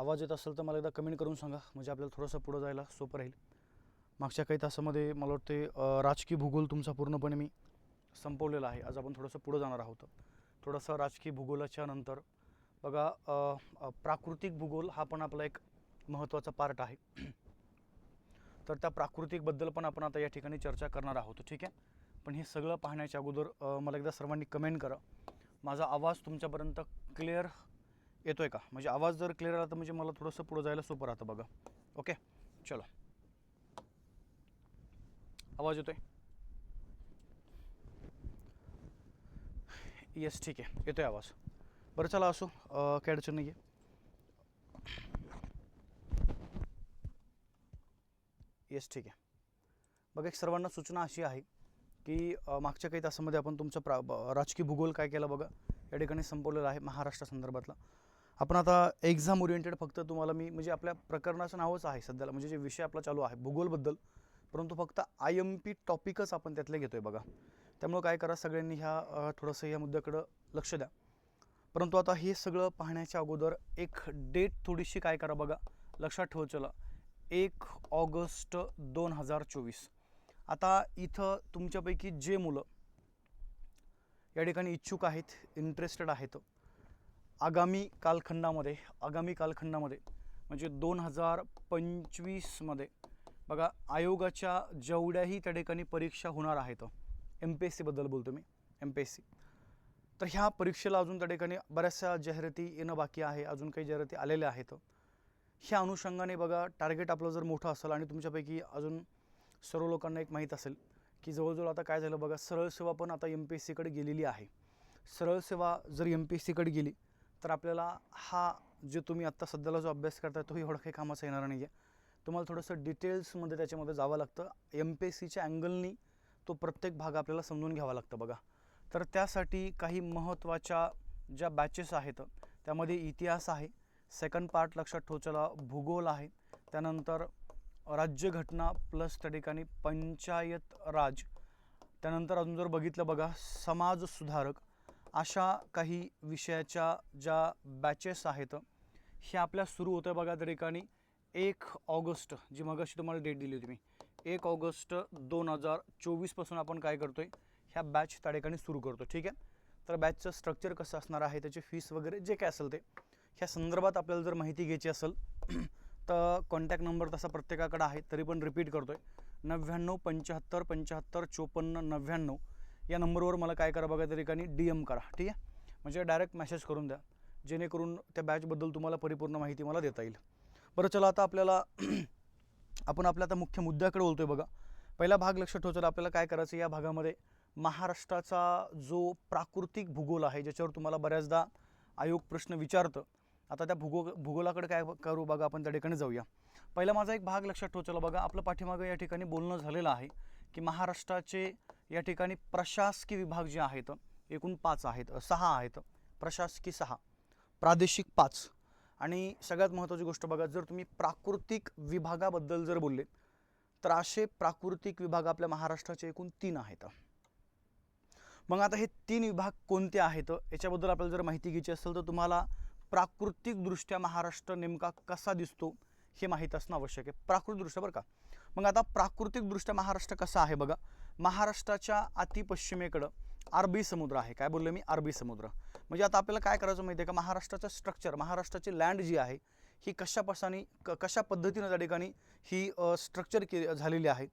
आवाज येत असेल तर मला एकदा कमेंट करून सांगा, म्हणजे आपल्याला थोडंसं पुढं जायला सोपं राहील. मागच्या काही तासामध्ये मला वाटते राजकीय भूगोल तुमचा पूर्णपणे मी संपवलेला आहे. आज आपण थोडंसं पुढं जाणार आहोत. थोडंसं राजकीय भूगोलाच्या नंतर बघा प्राकृतिक भूगोल हा पण आपला एक महत्त्वाचा पार्ट आहे. तर त्या प्राकृतिकबद्दल पण आपण आता या ठिकाणी चर्चा करणार आहोत. ठीक आहे. पण हे सगळं पाहण्याच्या अगोदर मला एकदा सर्वांनी कमेंट करा, माझा आवाज तुमच्यापर्यंत क्लिअर येतोय का? म्हणजे आवाज जर क्लिअर आला तर म्हणजे मला थोडंसं पुढं जायला सोपं राहतं बघा. ओके, चलो. आवाज येतोय? येस, ठीक आहे, येतोय आवाज. बरं चला, असो, काही अडचण नाही आहे. येस, ठीक आहे. बघा, एक सर्वांना सूचना अशी आहे की मागच्या काही तासामध्ये आपण तुमचं राजकीय भूगोल काय केला बघा या ठिकाणी संपवलेला आहे महाराष्ट्र संदर्भातला. आपण आता एक्झाम ओरिएंटेड फक्त तुम्हाला मी म्हणजे आपल्या प्रकरणाचं नावच आहे सध्याला, म्हणजे जे विषय आपला चालू आहे भूगोलबद्दल, परंतु फक्त IMP टॉपिकच आपण त्यातले घेतोय बघा. त्यामुळे काय करा, सगळ्यांनी ह्या थोडंसं या मुद्द्याकडं लक्ष द्या. परंतु आता हे सगळं पाहण्याच्या अगोदर एक डेट थोडीशी काय करा बघा, लक्षात ठेवा. चला, 1 ऑगस्ट 2024. आता इथं तुमच्यापैकी जे मुलं या ठिकाणी इच्छुक आहेत, इंटरेस्टेड आहेत, आगामी कालखंडामध्ये म्हणजे 2025मध्ये बघा आयोगाच्या जेवढ्याही त्या ठिकाणी परीक्षा होणार आहेत, MPSC बद्दल बोलतो मी, MPSC, तर ह्या परीक्षेला अजून त्या ठिकाणी बऱ्याचशा जाहिराती येणं बाकी आहे, अजून काही जाहिराती आलेल्या आहेत. ह्या अनुषंगाने बघा टार्गेट आपलं जर मोठं असेल आणि तुमच्यापैकी अजून सर्व लोकांना एक माहीत असेल की जवळजवळ आता काय झालं बघा, सरळ सेवा पण आता MPSCकडे गेलेली आहे. सरळ सेवा जर MPSCकडे गेली तर आपल्याला हा जे तुम्ही आत्ता सध्याला जो अभ्यास करताय तोही एवढा काही कामाचा येणार नाही आहे. तुम्हाला थोडंसं डिटेल्समध्ये त्याच्यामध्ये जावं लागतं. MPSCच्या अँगलनी तो प्रत्येक भाग आपल्याला समजून घ्यावा लागतं बघा. तर त्यासाठी काही महत्त्वाच्या ज्या बॅचेस आहेत त्यामध्ये इतिहास आहे, सेकंड पार्ट लक्षात ठेवायला भूगोल आहे, त्यानंतर राज्यघटना प्लस त्या ठिकाणी पंचायत राज, त्यानंतर अजून जर बघितलं बघा समाज सुधारक, अशा काही विषयाच्या ज्या बॅचेस आहेत ह्या आपल्या सुरू होत्या बघा त्या ठिकाणी 1 ऑगस्ट, जी मगाशी तुम्हाला डेट दिली होती मी, 1 ऑगस्ट 2024 पासून आपण काय करतोय, ह्या बॅच त्या ठिकाणी सुरू करतो. ठीक आहे. तर बॅचचं स्ट्रक्चर कसं असणार आहे, त्याची फीस वगैरे जे काय असेल ते ह्या संदर्भात आपल्याला जर माहिती घ्यायची असेल तर कॉन्टॅक्ट नंबर तसा प्रत्येकाकडे आहे, तरी पण रिपीट करतोय, 99 75 75 54 99 या नंबरवर मला काय करा बघा त्या ठिकाणी DM करा. ठीक आहे. म्हणजे डायरेक्ट मेसेज करून द्या, जेणेकरून त्या बॅचबद्दल तुम्हाला परिपूर्ण माहिती मला देता येईल. बरं चला, आता आपल्याला आपण आपल्या आता मुख्य मुद्द्याकडे बोलतोय बघा. पहिला भाग लक्षात ठेवायचा, आपल्याला काय करायचं या भागामध्ये महाराष्ट्राचा जो प्राकृतिक भूगोल आहे ज्याच्यावर तुम्हाला बऱ्याचदा आयोग प्रश्न विचारतं. आता त्या भूगोलाकडे काय करू बघा, आपण त्या ठिकाणी जाऊया. पहिला माझा एक भाग लक्षात ठेवायचा बघा, आपलं पाठीमागं या ठिकाणी बोलणं झालेलं आहे की महाराष्ट्राचे या ठिकाणी प्रशासकीय विभाग जे आहेत एकूण 6 आहेत, प्रशासकीय 6, प्रादेशिक 5, आणि सगळ्यात महत्त्वाची गोष्ट बघा, जर तुम्ही प्राकृतिक विभागाबद्दल जर बोलले तर असे प्राकृतिक विभाग आपल्या महाराष्ट्राचे एकूण 3 आहेत. मग आता हे 3 विभाग कोणते आहेत याच्याबद्दल आपल्याला जर माहिती घ्यायची असेल तर तुम्हाला प्राकृतिकदृष्ट्या महाराष्ट्र नेमका कसा दिसतो हे माहीत असणं आवश्यक आहे, प्राकृतिकदृष्ट्या बरं का. मग आता प्राकृतिकदृष्ट्या महाराष्ट्र कसा आहे बघा, महाराष्ट्राच्या अतिपश्चिमेकडं अरबी समुद्र आहे. काय बोललो मी, अरबी समुद्र. म्हणजे आता आपल्याला काय करायचं माहिती आहे का, महाराष्ट्राचं स्ट्रक्चर, महाराष्ट्राची लँड जी आहे ही कशा पद्धतीनं त्या ठिकाणी ही स्ट्रक्चर झालेली आहे,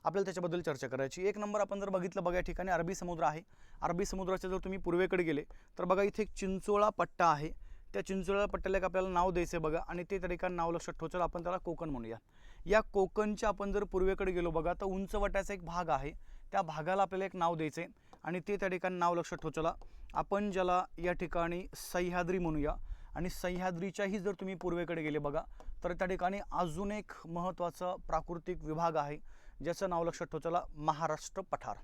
आपल्याला त्याच्याबद्दल चर्चा करायची. एक नंबर आपण जर बघितलं बघा, या ठिकाणी अरबी समुद्र आहे. अरबी समुद्राच्या जर तुम्ही पूर्वेकडे गेले तर बघा इथे एक चिंचोळा पट्टा आहे. त्या चिंचोळा पट्ट्याला एक आपल्याला नाव द्यायचं आहे बघा, आणि ते त्या ठिकाणी नाव लक्षात ठेवायचं, आपण त्याला कोकण म्हणूया. या कोकणच्या आपण जर पूर्वेकडे गेलो बघा तर उंचवट्याचा एक भाग आहे, त्या भागाला आपल्याला एक नाव द्यायचं आहे, आणि ते त्या ठिकाणी नाव लक्षात ठेवायचं, आपण ज्याला या ठिकाणी सह्याद्री म्हणूया. आणि सह्याद्रीच्याही जर तुम्ही पूर्वेकडे गेले बघा तर त्या ठिकाणी अजून एक महत्त्वाचा प्राकृतिक विभाग आहे ज्याचं नाव लक्षात ठेवायचं, महाराष्ट्र पठार.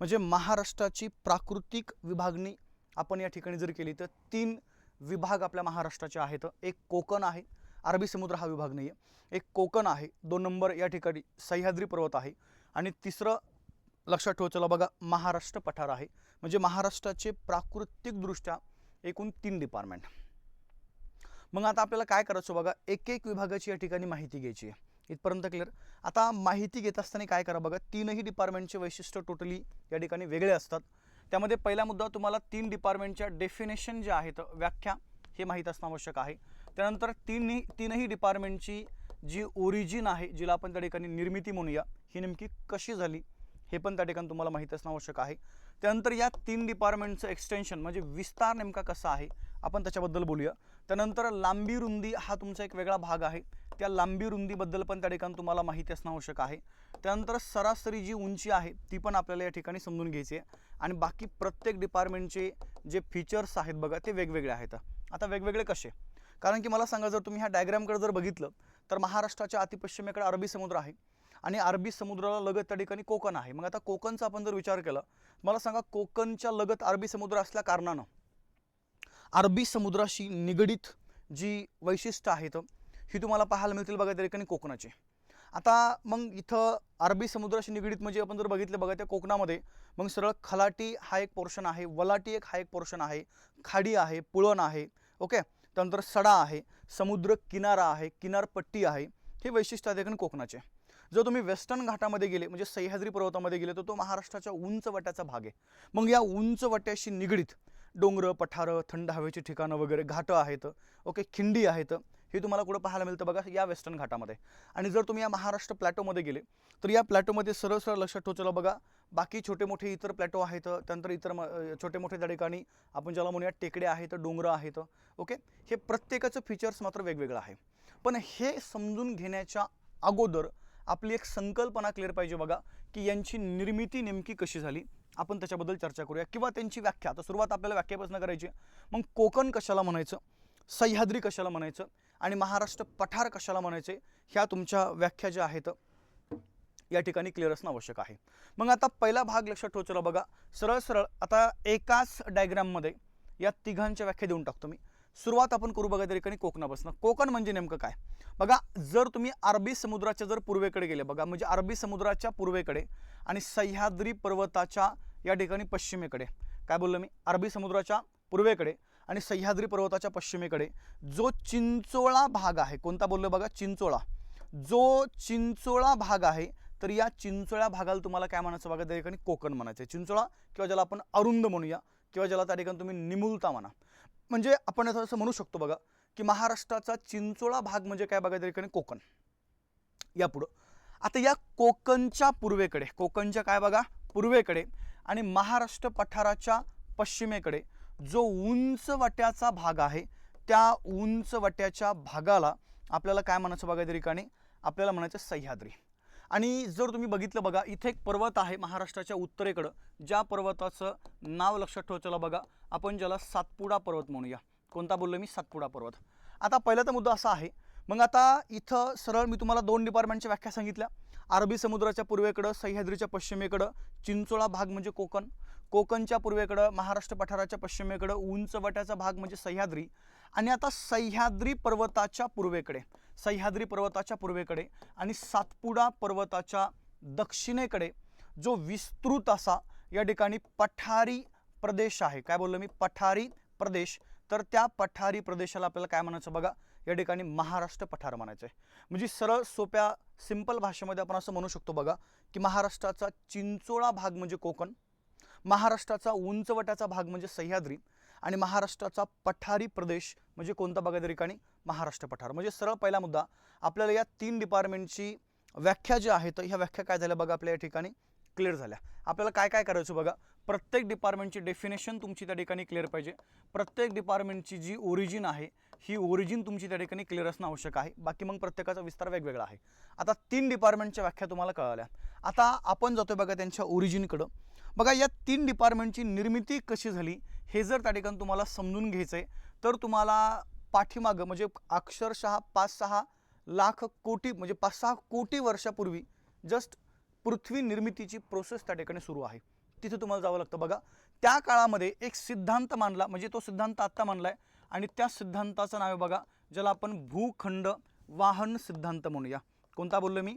म्हणजे महाराष्ट्राची प्राकृतिक विभागणी आपण या ठिकाणी जर केली तर 3 विभाग आपल्या महाराष्ट्राचे आहेत. एक कोकण आहे, अरबी समुद्र हा विभाग नाही आहे, एक कोकण आहे, 2 नंबर या ठिकाणी सह्याद्री पर्वत आहे, आणि तिसरं लक्षात ठेवायचं बघा महाराष्ट्र पठार आहे. म्हणजे महाराष्ट्राचे प्राकृतिकदृष्ट्या एकूण 3 डिपार्टमेंट. मग आता आपल्याला काय करायचं बघा, एक एक विभागाची या ठिकाणी माहिती घ्यायची आहे. इथपर्यंत क्लिअर. आता माहिती घेत असताना काय करा बघा, तीनही डिपार्टमेंटचे वैशिष्ट्य टोटली या ठिकाणी वेगळे असतात. त्यामध्ये पहिला मुद्दा तुम्हाला तीन डिपार्टमेंटच्या डेफिनेशन जे आहेत, व्याख्या, हे माहीत असणं आवश्यक आहे. त्यानंतर तीनही डिपार्टमेंटची जी ओरिजिन आहे, जिला आपण त्या ठिकाणी निर्मिती म्हणूया, ही नेमकी कशी झाली हे पण त्या ठिकाणी तुम्हाला माहीत असणं आवश्यक आहे. त्यानंतर या तीन डिपार्टमेंटचं एक्सटेन्शन म्हणजे विस्तार नेमका कसा आहे आपण त्याच्याबद्दल बोलूया. त्यानंतर लांबी रुंदी हा तुमचा एक वेगळा भाग आहे, त्या लांबी रुंदीबद्दल पण त्या ठिकाणी तुम्हाला माहिती असणं आवश्यक आहे. त्यानंतर सरासरी जी उंची आहे ती पण आपल्याला या ठिकाणी समजून घ्यायची आहे. आणि बाकी प्रत्येक डिपार्टमेंटचे जे फीचर्स आहेत बघा ते वेगवेगळे आहेत. आता वेगवेगळे कसे, कारण की मला सांगा, जर तुम्ही ह्या डायग्रामकडे जर बघितलं तर महाराष्ट्राच्या अतिपश्चिमेकडे अरबी समुद्र आहे आणि अरबी समुद्राला लगत त्या ठिकाणी कोकण आहे. मग आता कोकणचा आपण जर विचार केला, मला सांगा, कोकणच्या लगत अरबी समुद्र असल्या कारणानं अरबी समुद्राशी निगडीत जी वैशिष्ट्य आहेत ही तुम्हाला पाहायला मिळतील बघा त्या ठिकाणी कोकणाचे. आता मग इथं अरबी समुद्राशी निगडीत म्हणजे आपण जर बघितलं बघा त्या कोकणामध्ये मग सरळ खलाटी हा एक पोर्शन आहे, वलाटी एक हा एक पोर्शन आहे, खाडी आहे, पुळण आहे, ओके. त्यानंतर सडा आहे, समुद्र किनारा आहे, किनारपट्टी आहे, हे वैशिष्ट्य आहे देखील कोकणाचे. जर तुम्ही वेस्टर्न घाटामध्ये गेले म्हणजे सह्याद्री पर्वतामध्ये गेले तर तो महाराष्ट्राच्या उंच वट्याचा भाग आहे. मग या उंच वट्याशी निगडीत डोंगर, पठारं, थंड हवेची ठिकाणं वगैरे घाटं आहेत, ओके, खिंडी आहेत, हे तुम्हाला कुठं पाहायला मिळतं बघा या वेस्टर्न घाटामध्ये. आणि जर तुम्ही या महाराष्ट्र प्लॅटोमध्ये गेले तर या प्लॅटोमध्ये सरळ सरळ लक्षात ठेवचला बघा, बाकी छोटे मोठे इतर प्लॅटो आहेत, त्यानंतर इतर छोटे मोठे त्या ठिकाणी आपण ज्याला म्हणूया टेकड्या आहेत, डोंगर आहेत, ओके. हे प्रत्येकाचं फीचर्स मात्र वेगवेगळं आहे. पण हे समजून घेण्याच्या अगोदर आपली एक संकल्पना क्लिअर पाहिजे बघा, की यांची निर्मिती नेमकी कशी झाली, आपण त्याच्याबद्दल चर्चा करूया. किंवा त्यांची व्याख्या, आता सुरुवात आपल्याला व्याख्यापासून करायची. मग कोकण कशाला म्हणायचं, सह्याद्री कशाला म्हणायचं आणि महाराष्ट्र पठार कशाला म्हणायचे, ह्या तुमच्या व्याख्या ज्या आहेत या ठिकाणी क्लिअर असणं आवश्यक आहे. मग आता पहिला भाग लक्षात ठेवचला बघा, सरळ सरळ आता एकाच डायग्राममध्ये या तिघांच्या व्याख्या देऊन टाकतो मी. सुरुवात आपण करू बघा त्या ठिकाणी कोकणापासून. कोकण म्हणजे नेमकं काय बघा, जर तुम्ही अरबी समुद्राच्या जर पूर्वेकडे गेले बघा, म्हणजे अरबी समुद्राच्या पूर्वेकडे आणि सह्याद्री पर्वताच्या या ठिकाणी पश्चिमेकडे, काय बोललो मी, अरबी समुद्राच्या पूर्वेकडे आणि सह्याद्री पर्वताच्या पश्चिमेकडे जो चिंचोळा भाग आहे, कोणता बोललो बघा, चिंचोळा, जो चिंचोळा भाग आहे, तर या चिंचोळ्या भागाला तुम्हाला काय म्हणायचं बघा त्या ठिकाणी कोकण म्हणायचं. चिंचोळा किंवा ज्याला आपण अरुंद म्हणूया किंवा ज्याला त्या ठिकाणी तुम्ही निमुळता म्हणा, म्हणजे आपण असं म्हणू शकतो बघा की महाराष्ट्राचा चिंचोळा भाग म्हणजे काय बघा त्या ठिकाणी कोकण. या पुढं आता या कोकणच्या पूर्वेकडे, कोकणच्या काय बघा पूर्वेकडे आणि महाराष्ट्र पठाराच्या पश्चिमेकडे जो उंच वट्याचा भाग आहे, त्या उंच वट्याच्या भागाला आपल्याला काय म्हणायचं बघा त्या ठिकाणी, आपल्याला म्हणायचं सह्याद्री. आणि जर तुम्ही बघितलं बघा, इथे एक पर्वत आहे महाराष्ट्राच्या उत्तरेकडं, ज्या पर्वताचं नाव लक्षात ठेवायचं बघा, आपण ज्याला सातपुडा पर्वत म्हणूया. कोणता बोललो मी, सातपुडा पर्वत. आता पहिला तर मुद्दा असा आहे, मग आता इथं सरळ मी तुम्हाला दोन डिपार्टमेंटच्या व्याख्या सांगितल्या. अरबी समुद्राच्या पूर्वेकडं, सह्याद्रीच्या पश्चिमेकडं चिंचोळा भाग म्हणजे कोकण, कोकणच्या पूर्वेकडं, महाराष्ट्र पठाराच्या पश्चिमेकडं उंच वट्याचा भाग म्हणजे सह्याद्री. आणि आता सह्याद्री पर्वताच्या पूर्वेकडे, सह्याद्री पर्वताच्या पूर्वेकडे आणि सातपुडा पर्वताच्या दक्षिणेकडे जो विस्तृत असा या ठिकाणी पठारी प्रदेश आहे, काय बोललो मी, पठारी प्रदेश, तर त्या पठारी प्रदेशाला आपल्याला काय म्हणायचं बघा या ठिकाणी महाराष्ट्र पठार म्हणायचं आहे. म्हणजे सरळ सोप्या सिंपल भाषेमध्ये आपण असं म्हणू शकतो बघा की महाराष्ट्राचा चिंचोळा भाग म्हणजे कोकण, महाराष्ट्राचा उंचवट्याचा भाग म्हणजे सह्याद्री आणि महाराष्ट्राचा पठारी प्रदेश म्हणजे कोणता बघा त्या ठिकाणी, महाराष्ट्र पठार. म्हणजे सरळ पहिला मुद्दा आपल्याला या तीन डिपार्टमेंटची व्याख्या जी आहेत ह्या व्याख्या काय झाल्या बघा आपल्या या ठिकाणी क्लिअर झाल्या. आपल्याला काय काय करायचं बघा, प्रत्येक डिपार्टमेंटची डेफिनेशन तुमची त्या ठिकाणी क्लिअर पाहिजे. प्रत्येक डिपार्टमेंटची जी ओरिजिन आहे ही ओरिजिन तुमची त्या ठिकाणी क्लिअर असणं आवश्यक आहे. बाकी मग प्रत्येकाचा विस्तार वेगवेगळा आहे. आता तीन डिपार्टमेंटच्या व्याख्या तुम्हाला कळाल्या. आता आपण जातोय बघा त्यांच्या ओरिजिनकडं. बघा या तीन डिपार्टमेंटची निर्मिती कशी झाली हे जर त्या ठिकाणी तुम्हाला समजून घ्यायचं आहे तर तुम्हाला पाठीमागं म्हणजे अक्षरशः 5-6 लाख कोटी म्हणजे 5-6 कोटी वर्षापूर्वी जस्ट पृथ्वी निर्मितीची प्रोसेस त्या ठिकाणी सुरू आहे. तिथे तुम्हाला जावं लागतं बघा. त्या काळामध्ये एक सिद्धांत मांडला, म्हणजे तो सिद्धांत आत्ता मांडलाय आणि त्या सिद्धांताचं नाव आहे बघा ज्याला आपण भूखंड वाहन सिद्धांत म्हणूया. कोणता बोललो मी,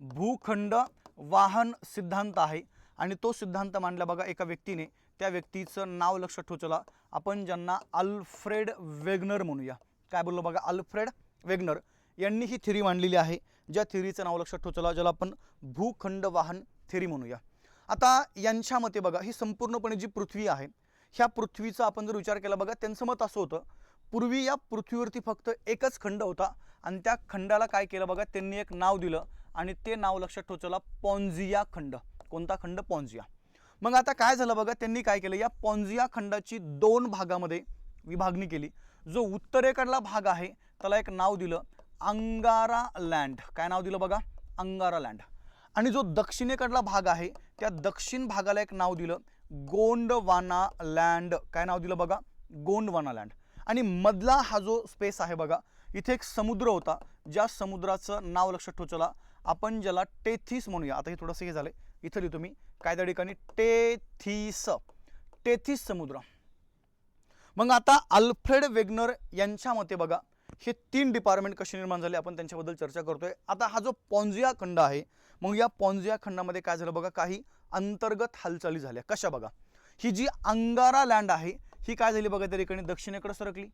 भूखंड वाहन सिद्धांत आहे. आणि तो सिद्धांत मांडला बघा एका व्यक्तीने, त्या व्यक्तीचं नाव लक्षात ठेवचला, आपण ज्यांना अल्फ्रेड वेगनर म्हणूया. काय बोललो बघा, अल्फ्रेड वेगनर यांनी ही थिअरी मांडलेली आहे, ज्या थिअरीचं नाव लक्षात ठेवा चला, ज्याला आपण भूखंड वाहन थिअरी म्हणूया. आता यांच्या मते बघा, ही संपूर्णपणे जी पृथ्वी आहे, ह्या पृथ्वीचा आपण जर विचार केला बघा, त्यांचं मत असं होतं, पूर्वी या पृथ्वीवरती फक्त एकच खंड होता आणि त्या खंडाला काय केलं बघा, त्यांनी एक नाव दिलं आणि ते नाव लक्षात ठेवा चला, पॉन्झिया खंड. कोणता खंड? पॉन्झिया. मग आता काय झालं बघा, त्यांनी काय केलं, या पॉन्झिया खंडाची 2 भागामध्ये विभागणी केली. जो उत्तरेकडला भाग आहे त्याला एक नाव दिलं अंगारा लँड. काय नाव दिलं बघा? अंगारा लँड. आणि जो दक्षिणेकडला भाग आहे त्या दक्षिण भागाला एक नाव दिलं गोंडवाना लँड. काय नाव दिलं बघा? गोंडवाना लँड. आणि मधला हा जो स्पेस आहे बघा, इथे एक समुद्र होता, ज्या समुद्राचं नाव लक्षात ठेवा चला, आपण ज्याला टेथिस म्हणूया. आता हे थोडंसं हे झालंय, इथं लिहितो मी, काय त्या ठिकाणी टेथिस, टेथिस समुद्र. मग आता अल्फ्रेड वेगनर यांच्या मते बघा, हे 3 डिपार्टमेंट कसे निर्माण झाले आपण त्यांच्याबद्दल चर्चा करतोय. आता हा जो पॉन्झिया खंड आहे, मग या पॉन्झिया खंडामध्ये काय झालं बघा, काही अंतर्गत हालचाली झाल्या. कशा बघा, ही जी अंगारा लँड आहे ही काय झाली बघा, त्या ठिकाणी दक्षिणेकडे सरकली,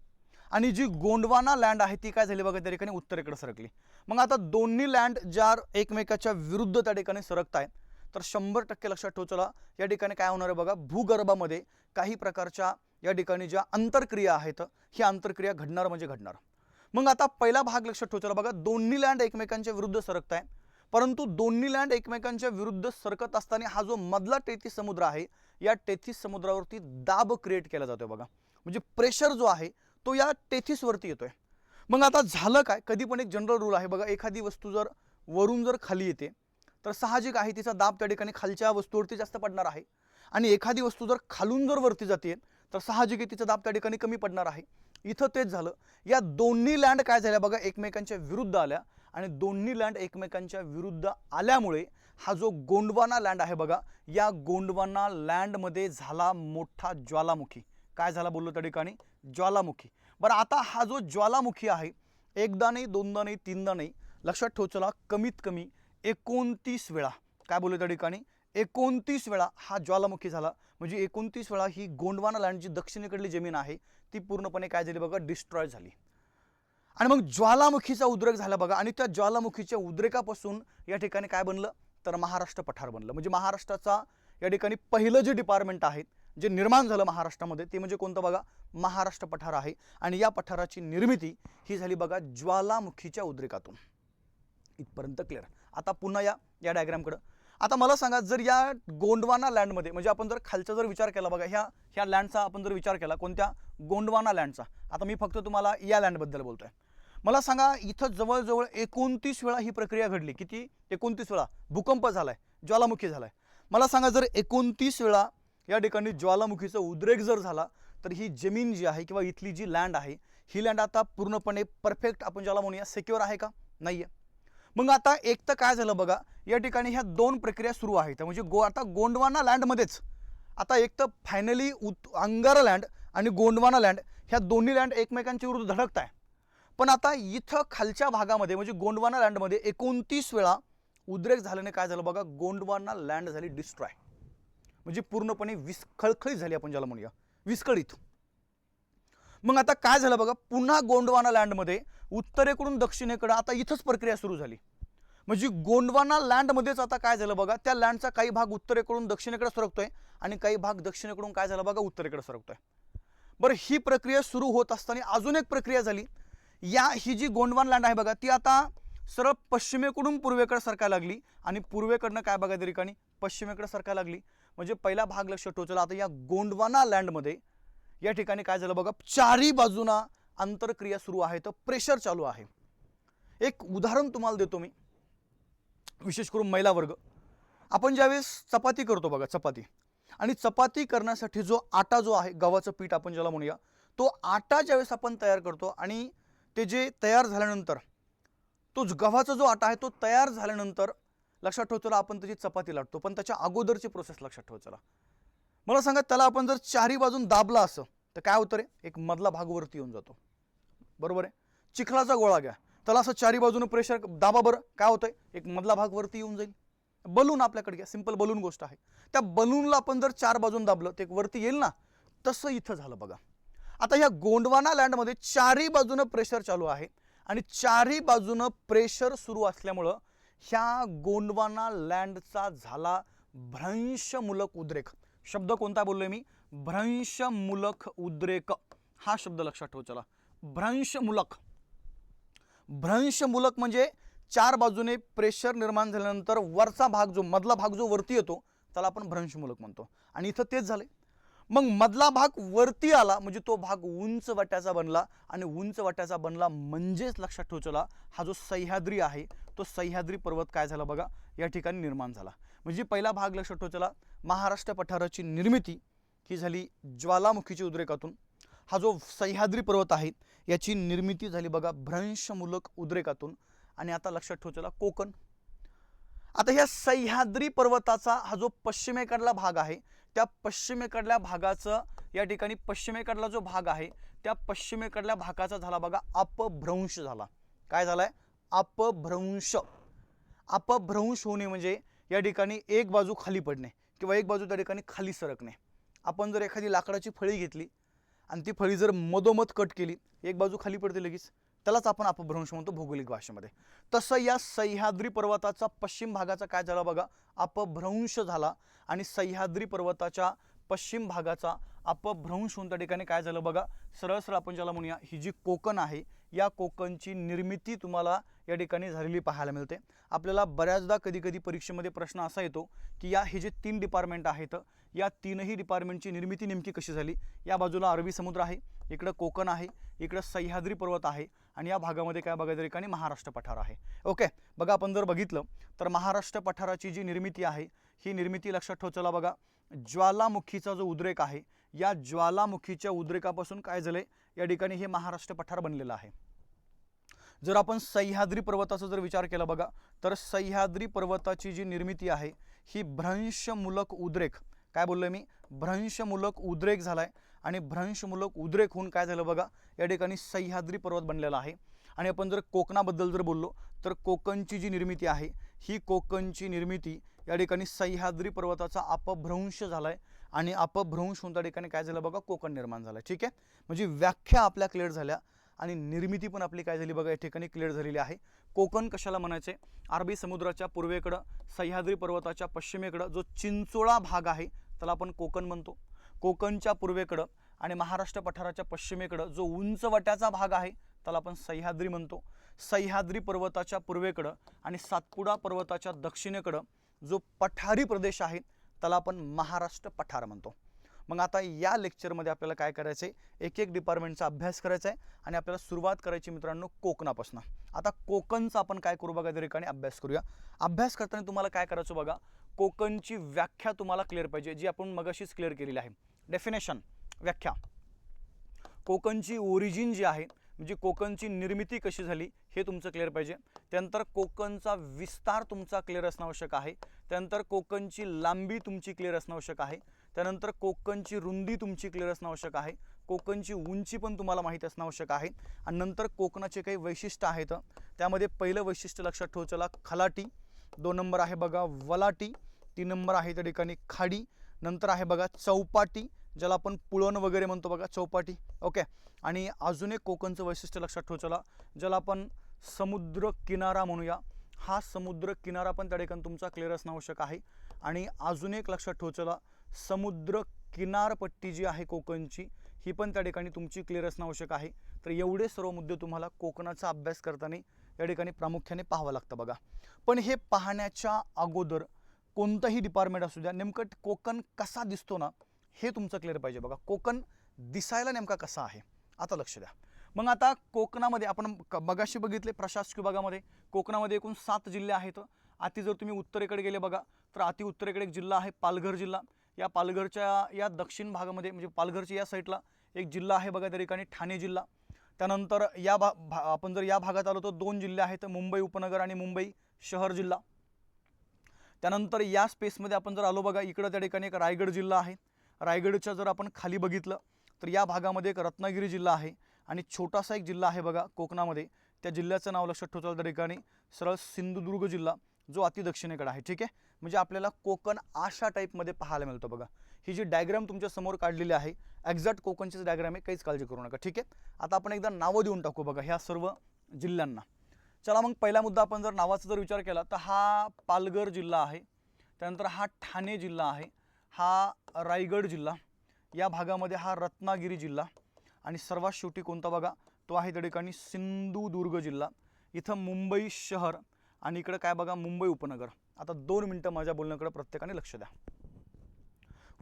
आणि जी गोंडवाना लँड आहे ती काय झाली बघा, त्या ठिकाणी उत्तरेकडे सरकली. मग आता दोन्ही लँड ज्या एकमेकाच्या विरुद्ध त्या ठिकाणी सरकत आहेत, तर 100% लक्षात ठेवा चला, या ठिकाणी काय होणार आहे बघा, भूगर्भामध्ये काही प्रकारच्या या ठिकाणी ज्या अंतरक्रिया आहेत, ही अंतरक्रिया घडणार म्हणजे घडणार. मग आता पहिला भाग लक्षात ठेवा चला बघा, दोन्ही लँड एकमेकांच्या विरुद्ध सरकत आहे, परंतु दोन्ही लँड एकमेकांच्या विरुद्ध सरकत असताना हा जो मधला टेथिस समुद्र आहे, या टेथिस समुद्रावरती दाब क्रिएट केला जातोय बघा, म्हणजे प्रेशर जो आहे तो या टेथिस वरती येतोय. मग आता झालं काय, कधी पण एक जनरल रूल आहे बघा, एखादी वस्तू जर वरून जर खाली येते तर साहजिक आहे तिचा दाब त्या ठिकाणी खालच्या वस्तूवरती जास्त पडणार आहे, आणि एखादी वस्तू जर खालून जर वरती जाते तर साहजिक आहे तिचा दाब त्या ठिकाणी कमी पडणार आहे. इथं तेच झालं, या दोन्ही लँड काय झाल्या बघा, एकमेकांच्या विरुद्ध आल्या, आणि दोन्ही लँड एकमेकांच्या विरुद्ध आल्यामुळे हा जो गोंडवाना लँड आहे बघा, या गोंडवाना लँडमध्ये झाला मोठा ज्वालामुखी. काय झाला बोललो त्या ठिकाणी? ज्वालामुखी. बरं, आता हा जो ज्वालामुखी आहे, एकदा नाही, दोनदा नाही, तीनदा नाही, लक्षात ठेवा चला, कमीत कमी 29 वेळा, काय बोललो त्या ठिकाणी, 29 वेळा हा ज्वालामुखी झाला. म्हणजे 29 वेळा ही गोंडवाना लँड जी दक्षिणेकडली जमीन आहे ती पूर्णपणे काय झाली बघा, डिस्ट्रॉय झाली. आणि मग ज्वालामुखीचा उद्रेक झाला बघा, आणि त्या ज्वालामुखीच्या उद्रेकापासून या ठिकाणी काय बनलं, तर महाराष्ट्र पठार बनलं. म्हणजे महाराष्ट्राचा या ठिकाणी पहिलं जे डिपार्टमेंट आहे जे निर्माण झालं महाराष्ट्रामध्ये ते म्हणजे कोणतं बघा, महाराष्ट्र पठार आहे. आणि या पठाराची निर्मिती ही झाली बघा ज्वालामुखीच्या उद्रेकातून. इथपर्यंत क्लिअर. आता पुन्हा या डायग्रामकडे. आता मला सांगा, जर या गोंडवाना लँडमध्ये, म्हणजे आपण जर खालचा जर विचार केला बघा, ह्या लँडचा आपण जर विचार केला, कोणत्या, गोंडवाना लँडचा, आता मी फक्त तुम्हाला या लँडबद्दल बोलतोय, मला सांगा इथं जवळजवळ 29 वेळा ही प्रक्रिया घडली. किती? 29 वेळा भूकंप झालाय, ज्वालामुखी झालाय. मला सांगा, जर 29 वेळा या ठिकाणी ज्वालामुखीचा उद्रेक जर झाला, तर ही जमीन जी आहे किंवा इथली जी लँड आहे, ही लँड आता पूर्णपणे परफेक्ट आपण ज्याला म्हणूया सिक्युअर आहे का? नाहीये. मग आता एक तर काय झालं बघा, या ठिकाणी ह्या 2 प्रक्रिया सुरू आहेत. म्हणजे आता गोंडवाना लँडमध्येच आता एक तर फायनली अंगारा लँड आणि गोंडवाना लँड ह्या दोन्ही लँड एकमेकांच्या विरुद्ध धडकत आहे. पण आता इथं खालच्या भागामध्ये म्हणजे गोंडवाना लँडमध्ये 29 वेळा उद्रेक झाल्याने काय झालं बघा, गोंडवाना लँड झाली डिस्ट्रॉय, म्हणजे पूर्णपणे विस्कळीत झाली, आपण ज्याला म्हणूया विस्कळीत. मग आता काय झालं बघा, पुन्हा गोंडवाना लँडमध्ये उत्तरेकडून दक्षिणेकडे आता इथंच प्रक्रिया सुरू झाली. म्हणजे गोंडवाना लँडमध्येच आता काय झालं बघा, त्या लँडचा काही भाग उत्तरेकडून दक्षिणेकडे सरकतोय आणि काही भाग दक्षिणेकडून काय झालं बघा, उत्तरेकडे सरकतोय. बरं, ही प्रक्रिया सुरू होत असताना अजून एक प्रक्रिया झाली. ही जी गोंडवाना लँड आहे बघा, ती आता सरळ पश्चिमेकडून पूर्वेकडे सरकायला लागली, आणि पूर्वेकडनं काय बघा त्या ठिकाणी पश्चिमेकडे सरकायला लागली. म्हणजे पहिला भाग लक्षात ठेवला, आता या गोंडवाना लँडमध्ये या ठिकाणी काय झालं बघा, चारही बाजूना अंतरक्रिया सुरू आहे, तर प्रेशर चालू आहे. एक उदाहरण तुम्हाला देतो मी, विशेष करून महिला वर्ग. आपण ज्यावेळेस चपाती करतो बघा, चपाती, आणि चपाती करण्यासाठी जो आटा जो आहे, गव्हाचं पीठ आपण ज्याला म्हणूया, तो आटा ज्यावेळेस आपण तयार करतो आणि ते जे तयार झाल्यानंतर तो गव्हाचा जो आटा आहे तो तयार झाल्यानंतर लक्षात ठेवतो आपण त्याची चपाती लाटतो. पण त्याच्या अगोदरची प्रोसेस लक्षात ठेवा. मला सांगा, त्याला आपण जर चारही बाजून दाबला असं तर काय होतं रे, एक मधला भाग वरती येऊन जातो, बरोबर आहे. चिखलाचा गोळा घ्या, त्याला असं चारी बाजूने प्रेशर दाबा, बरं काय होतंय, एक मधला भाग वरती येऊन जाईल. बलून आपल्याकडे घ्या, सिंपल बलून गोष्ट आहे, त्या बलूनला आपण जर 4 बाजून दाबलं ते वरती येईल ना, तसं इथं झालं बघा. आता ह्या गोंडवाना लँडमध्ये चारही बाजूनं प्रेशर चालू आहे आणि चारही बाजूनं प्रेशर सुरू असल्यामुळं ह्या गोंडवाना लँडचा झाला भ्रंशमूलक उद्रेक. शब्द कोणता बोललोय मी? भ्रंशमूलक उद्रेक. हा शब्द लक्षात ठेव. चला, भ्रंशमूलक. भ्रंशमूलक म्हणजे चार बाजूने प्रेशर निर्माण झाल्यानंतर वरचा भाग जो मधला भाग जो वरती येतो त्याला आपण भ्रंशमूलक म्हणतो. आणि इथं तेच झाले. मग मधला भाग वरती आला म्हणजे तो भाग उंच वाट्याचा बनला आणि उंच वाट्याचा बनला म्हणजेच लक्षात ठेव. चला, हा जो सह्याद्री आहे तो सह्याद्री पर्वत काय झाला बघा या ठिकाणी निर्माण झाला. म्हणजे पहिला भाग लक्षात ठेव. चला, महाराष्ट्र पठाराची निर्मिती ही झाली ज्वालामुखीच्या उद्रेकातून. हा जो सह्याद्री पर्वत आहे याची निर्मिती झाली बघा भ्रंशमूलक उद्रेकातून. आणि आता लक्षात ठेव. चला, कोकण. आता ह्या सह्याद्री पर्वताचा हा जो पश्चिमेकडला भाग आहे त्या पश्चिमेकडल्या भागाचं या ठिकाणी पश्चिमेकडला जो भाग आहे त्या पश्चिमेकडल्या भागाचा झाला बघा अपभ्रंश झाला. काय झालाय? अपभ्रंश. अपभ्रंश होणे म्हणजे या ठिकाणी एक बाजू खाली पडणे किंवा एक बाजू त्या ठिकाणी खाली सरकणे. आपण जर एखादी लाकडाची फळी घेतली आणि ती फळी जर मधोमध कट केली एक बाजू खाली पडते लगेच, त्यालाच आपण अपभ्रंश म्हणतो भौगोलिक भाषेमध्ये. तसं या सह्याद्री पर्वताचा पश्चिम भागाचा काय झाला बघा अपभ्रंश झाला आणि सह्याद्री पर्वताच्या पश्चिम भागाचा अपभ्रंश होऊन त्या ठिकाणी काय झालं बघा सरळ सरळ आपण ज्याला म्हणूया ही जी कोकण आहे या कोकणची निर्मिती तुम्हाला या ठिकाणी झालेली पाहायला मिळते. आपल्याला बऱ्याचदा कधी कधी परीक्षेमध्ये प्रश्न असा येतो की या हे जे तीन डिपार्टमेंट आहेत या तीनही डिपार्टमेंटची निर्मिती नेमकी कशी झाली. या बाजूला अरबी समुद्र आहे, इकडं कोकण आहे, इकडं सह्याद्री पर्वत आहे आणि या भागामध्ये काय बघा त्या ठिकाणी महाराष्ट्र पठार आहे. ओके, बघा आपण जर बघितलं तर महाराष्ट्र पठाराची जी निर्मिती आहे ही निर्मिती लक्षात ठेव. चला बघा, ज्वालामुखीचा जो उद्रेक आहे या ज्वालामुखीच्या उद्रेकापासून काय झाले या ठिकाणी हे महाराष्ट्र पठार बनलेलं आहे. जर आपण सह्याद्री पर्वताचा जर विचार केला बघा तर सह्याद्री पर्वताची जी निर्मिती आहे ही भ्रंशमूलक उद्रेक, काय बोललोय मी, भ्रंशमूलक उद्रेक झालाय आणि भ्रंशमूलक उद्रेक होऊन काय झालं बघा या ठिकाणी सह्याद्री पर्वत बनलेला आहे. आणि आपण जर कोकणाबद्दल जर बोललो तर कोकणची जी निर्मिती आहे ही कोकणची निर्मिती या ठिकाणी सह्याद्री पर्वताचा अपभ्रंश झालाय आणि अपभ्रंश होऊन त्या ठिकाणी काय झालं बघा कोकण निर्माण झालं. ठीक आहे, म्हणजे व्याख्या आपल्या क्लिअर झाल्या आणि निर्मिती पण आपली काय झाली बघा या ठिकाणी क्लिअर झालेली आहे. कोकण कशाला म्हणायचे? अरबी समुद्राच्या पूर्वेकडं सह्याद्री पर्वताच्या पश्चिमेकडं जो चिंचोळा भाग आहे त्याला आपण कोकण म्हणतो. कोकणच्या पूर्वेकडं आणि महाराष्ट्र पठाराच्या पश्चिमेकडं जो उंच वाट्याचा भाग आहे त्याला आपण सह्याद्री म्हणतो. सह्याद्री पर्वताच्या पूर्वेकडं आणि सातपुडा पर्वताच्या दक्षिणेकडं जो पठारी प्रदेश आहे त्याला आपण महाराष्ट्र पठार म्हणतो. मग आता या लेक्चरमध्ये आपल्याला काय करायचं आहे, एक एक डिपार्टमेंटचा अभ्यास करायचा आहे आणि आपल्याला सुरुवात करायची मित्रांनो कोकणापासून. आता कोकणचा आपण काय करू बघा त्या ठिकाणी अभ्यास करूया. अभ्यास करताना तुम्हाला काय करायचं बघा, कोकणची व्याख्या तुम्हाला क्लिअर पाहिजे जी आपण मगाशीच क्लिअर केलेली आहे. डेफिनेशन, व्याख्या, कोकणची ओरिजिन जी आहे म्हणजे कोकणची निर्मिती कशी झाली हे तुमचं क्लिअर पाहिजे. त्यानंतर कोकणचा विस्तार तुमचा क्लिअर असणं आवश्यक आहे. त्यानंतर कोकणची लांबी तुमची क्लिअर असणं आवश्यक आहे. त्यानंतर कोकणची रुंदी तुमची क्लिअर असणं आवश्यक आहे. कोकणची उंची पण तुम्हाला माहिती असणं आवश्यक आहे. आणि नंतर कोकणाचे काही वैशिष्ट्य आहेत त्यामध्ये पहिलं वैशिष्ट्य लक्षात ठेव. चला, खलाटी. 2 नंबर आहे बघा वलाटी. 3 नंबर आहे त्या ठिकाणी खाडी. नंतर आहे बघा चौपाटी ज्याला आपण पुळण वगैरे म्हणतो बघा चौपाटी. ओके, आणि अजून एक कोकणचं वैशिष्ट्य लक्षात ठेव. चला, ज्याला आपण समुद्र किनारा म्हणूया. हा समुद्र किनारा पण त्या ठिकाणी तुमचा क्लिअर असणं आवश्यक आहे. आणि अजून एक लक्षात ठेव. चला, समुद्र किनारपट्टी जी आहे कोकणची ही पण त्या ठिकाणी तुमची क्लिअर असणं आवश्यक आहे. तर एवढे सर्व मुद्दे तुम्हाला कोकणाचा अभ्यास करताना या ठिकाणी प्रामुख्याने पाहावं लागतं बघा. पण हे पाहण्याच्या अगोदर कोणतंही डिपार्टमेंट असू द्या नेमकं कोकण कसा दिसतो ना हे तुमचं क्लिअर पाहिजे बघा. कोकण दिसायला नेमका कसा आहे आता लक्ष द्या. मग आता कोकणामध्ये आपण मगाशी बघितले प्रशासकीय विभागामध्ये कोकणामध्ये एकूण 7 जिल्हे आहेत. अति जर तुम्ही उत्तरेकडे गेले बघा तर अति उत्तरेकडे एक जिल्हा आहे पालघर जिल्हा. या पालघरच्या या दक्षिण भागामध्ये म्हणजे पालघरच्या या साईडला एक जिल्हा आहे बघा त्या ठिकाणी ठाणे जिल्हा. त्यानंतर या आपण जर या भागात आलो तर 2 जिल्हे आहेत मुंबई उपनगर आणि मुंबई शहर जिल्हा. त्यानंतर या स्पेसमध्ये आपण जर आलो बघा इकडं त्या ठिकाणी एक रायगड जिल्हा आहे. रायगडच्या जर आपण खाली बघितलं तर या भागामध्ये एक रत्नागिरी जिल्हा आहे आणि छोटासा एक जिल्हा आहे बघा कोकणामध्ये त्या जिल्ह्याचं नाव लक्षात ठेवतो त्या ठिकाणी सरळ सिंधुदुर्ग जिल्हा जो अति दक्षिणेकडे आहे. ठीक आहे, म्हणजे आपल्याला कोकण अशा टाईपमध्ये पाहायला मिळतो बघा. ही जी डायग्राम तुमच्या समोर काढलेली आहे एक्झॅक्ट कोकणचेच डायग्राम आहे, काहीच काळजी करू नका, ठीक आहे. आता आपण एकदा नावं देऊन टाकू बघा ह्या सर्व जिल्ह्यांना. चला मग पहिला मुद्दा आपण जर नावाचा जर विचार केला तर हा पालघर जिल्हा आहे, त्यानंतर हा ठाणे जिल्हा आहे, हा रायगड जिल्हा, या भागामध्ये हा रत्नागिरी जिल्हा, आणि सर्वात शेवटी कोणता बघा तो आहे त्या ठिकाणी सिंधुदुर्ग जिल्हा. इथं मुंबई शहर आणि इकडे काय बघा मुंबई उपनगर. आता 2 मिनिटं माझ्या बोलण्याकडे प्रत्येकाने लक्ष द्या.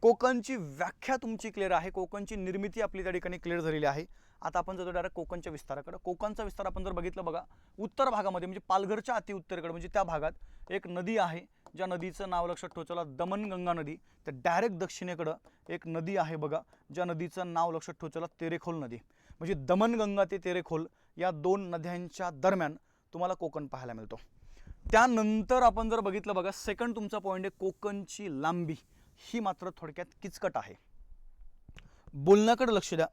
कोकणची व्याख्या तुमची क्लिअर आहे, कोकणची निर्मिती आपली त्या ठिकाणी क्लिअर झालेली आहे. आता आपण जातो डायरेक्ट कोकणच्या विस्ताराकडे. कोकणचा विस्तार आपण जर बघितलं बघा, उत्तर भागामध्ये म्हणजे पालघरच्या अति उत्तरेकडे म्हणजे त्या भागात एक नदी आहे, ज्या नदीचं नाव लक्षात ठेवा, चला दमनगंगा नदी. तर डायरेक्ट दक्षिणेकडं एक नदी आहे बघा, ज्या नदीचं नाव लक्षात ठेवा, चला तेरेखोल नदी. म्हणजे दमनगंगा ते तेरेखोल या 2 नद्यांच्या दरम्यान तुम्हाला कोकण पाहायला मिळतो. त्यानंतर आपण जर बघितलं बघा, सेकंड तुमचा पॉईंट आहे कोकणची लांबी. ही मात्र थोडक्यात किचकट आहे, बोलण्याकडे लक्ष द्या.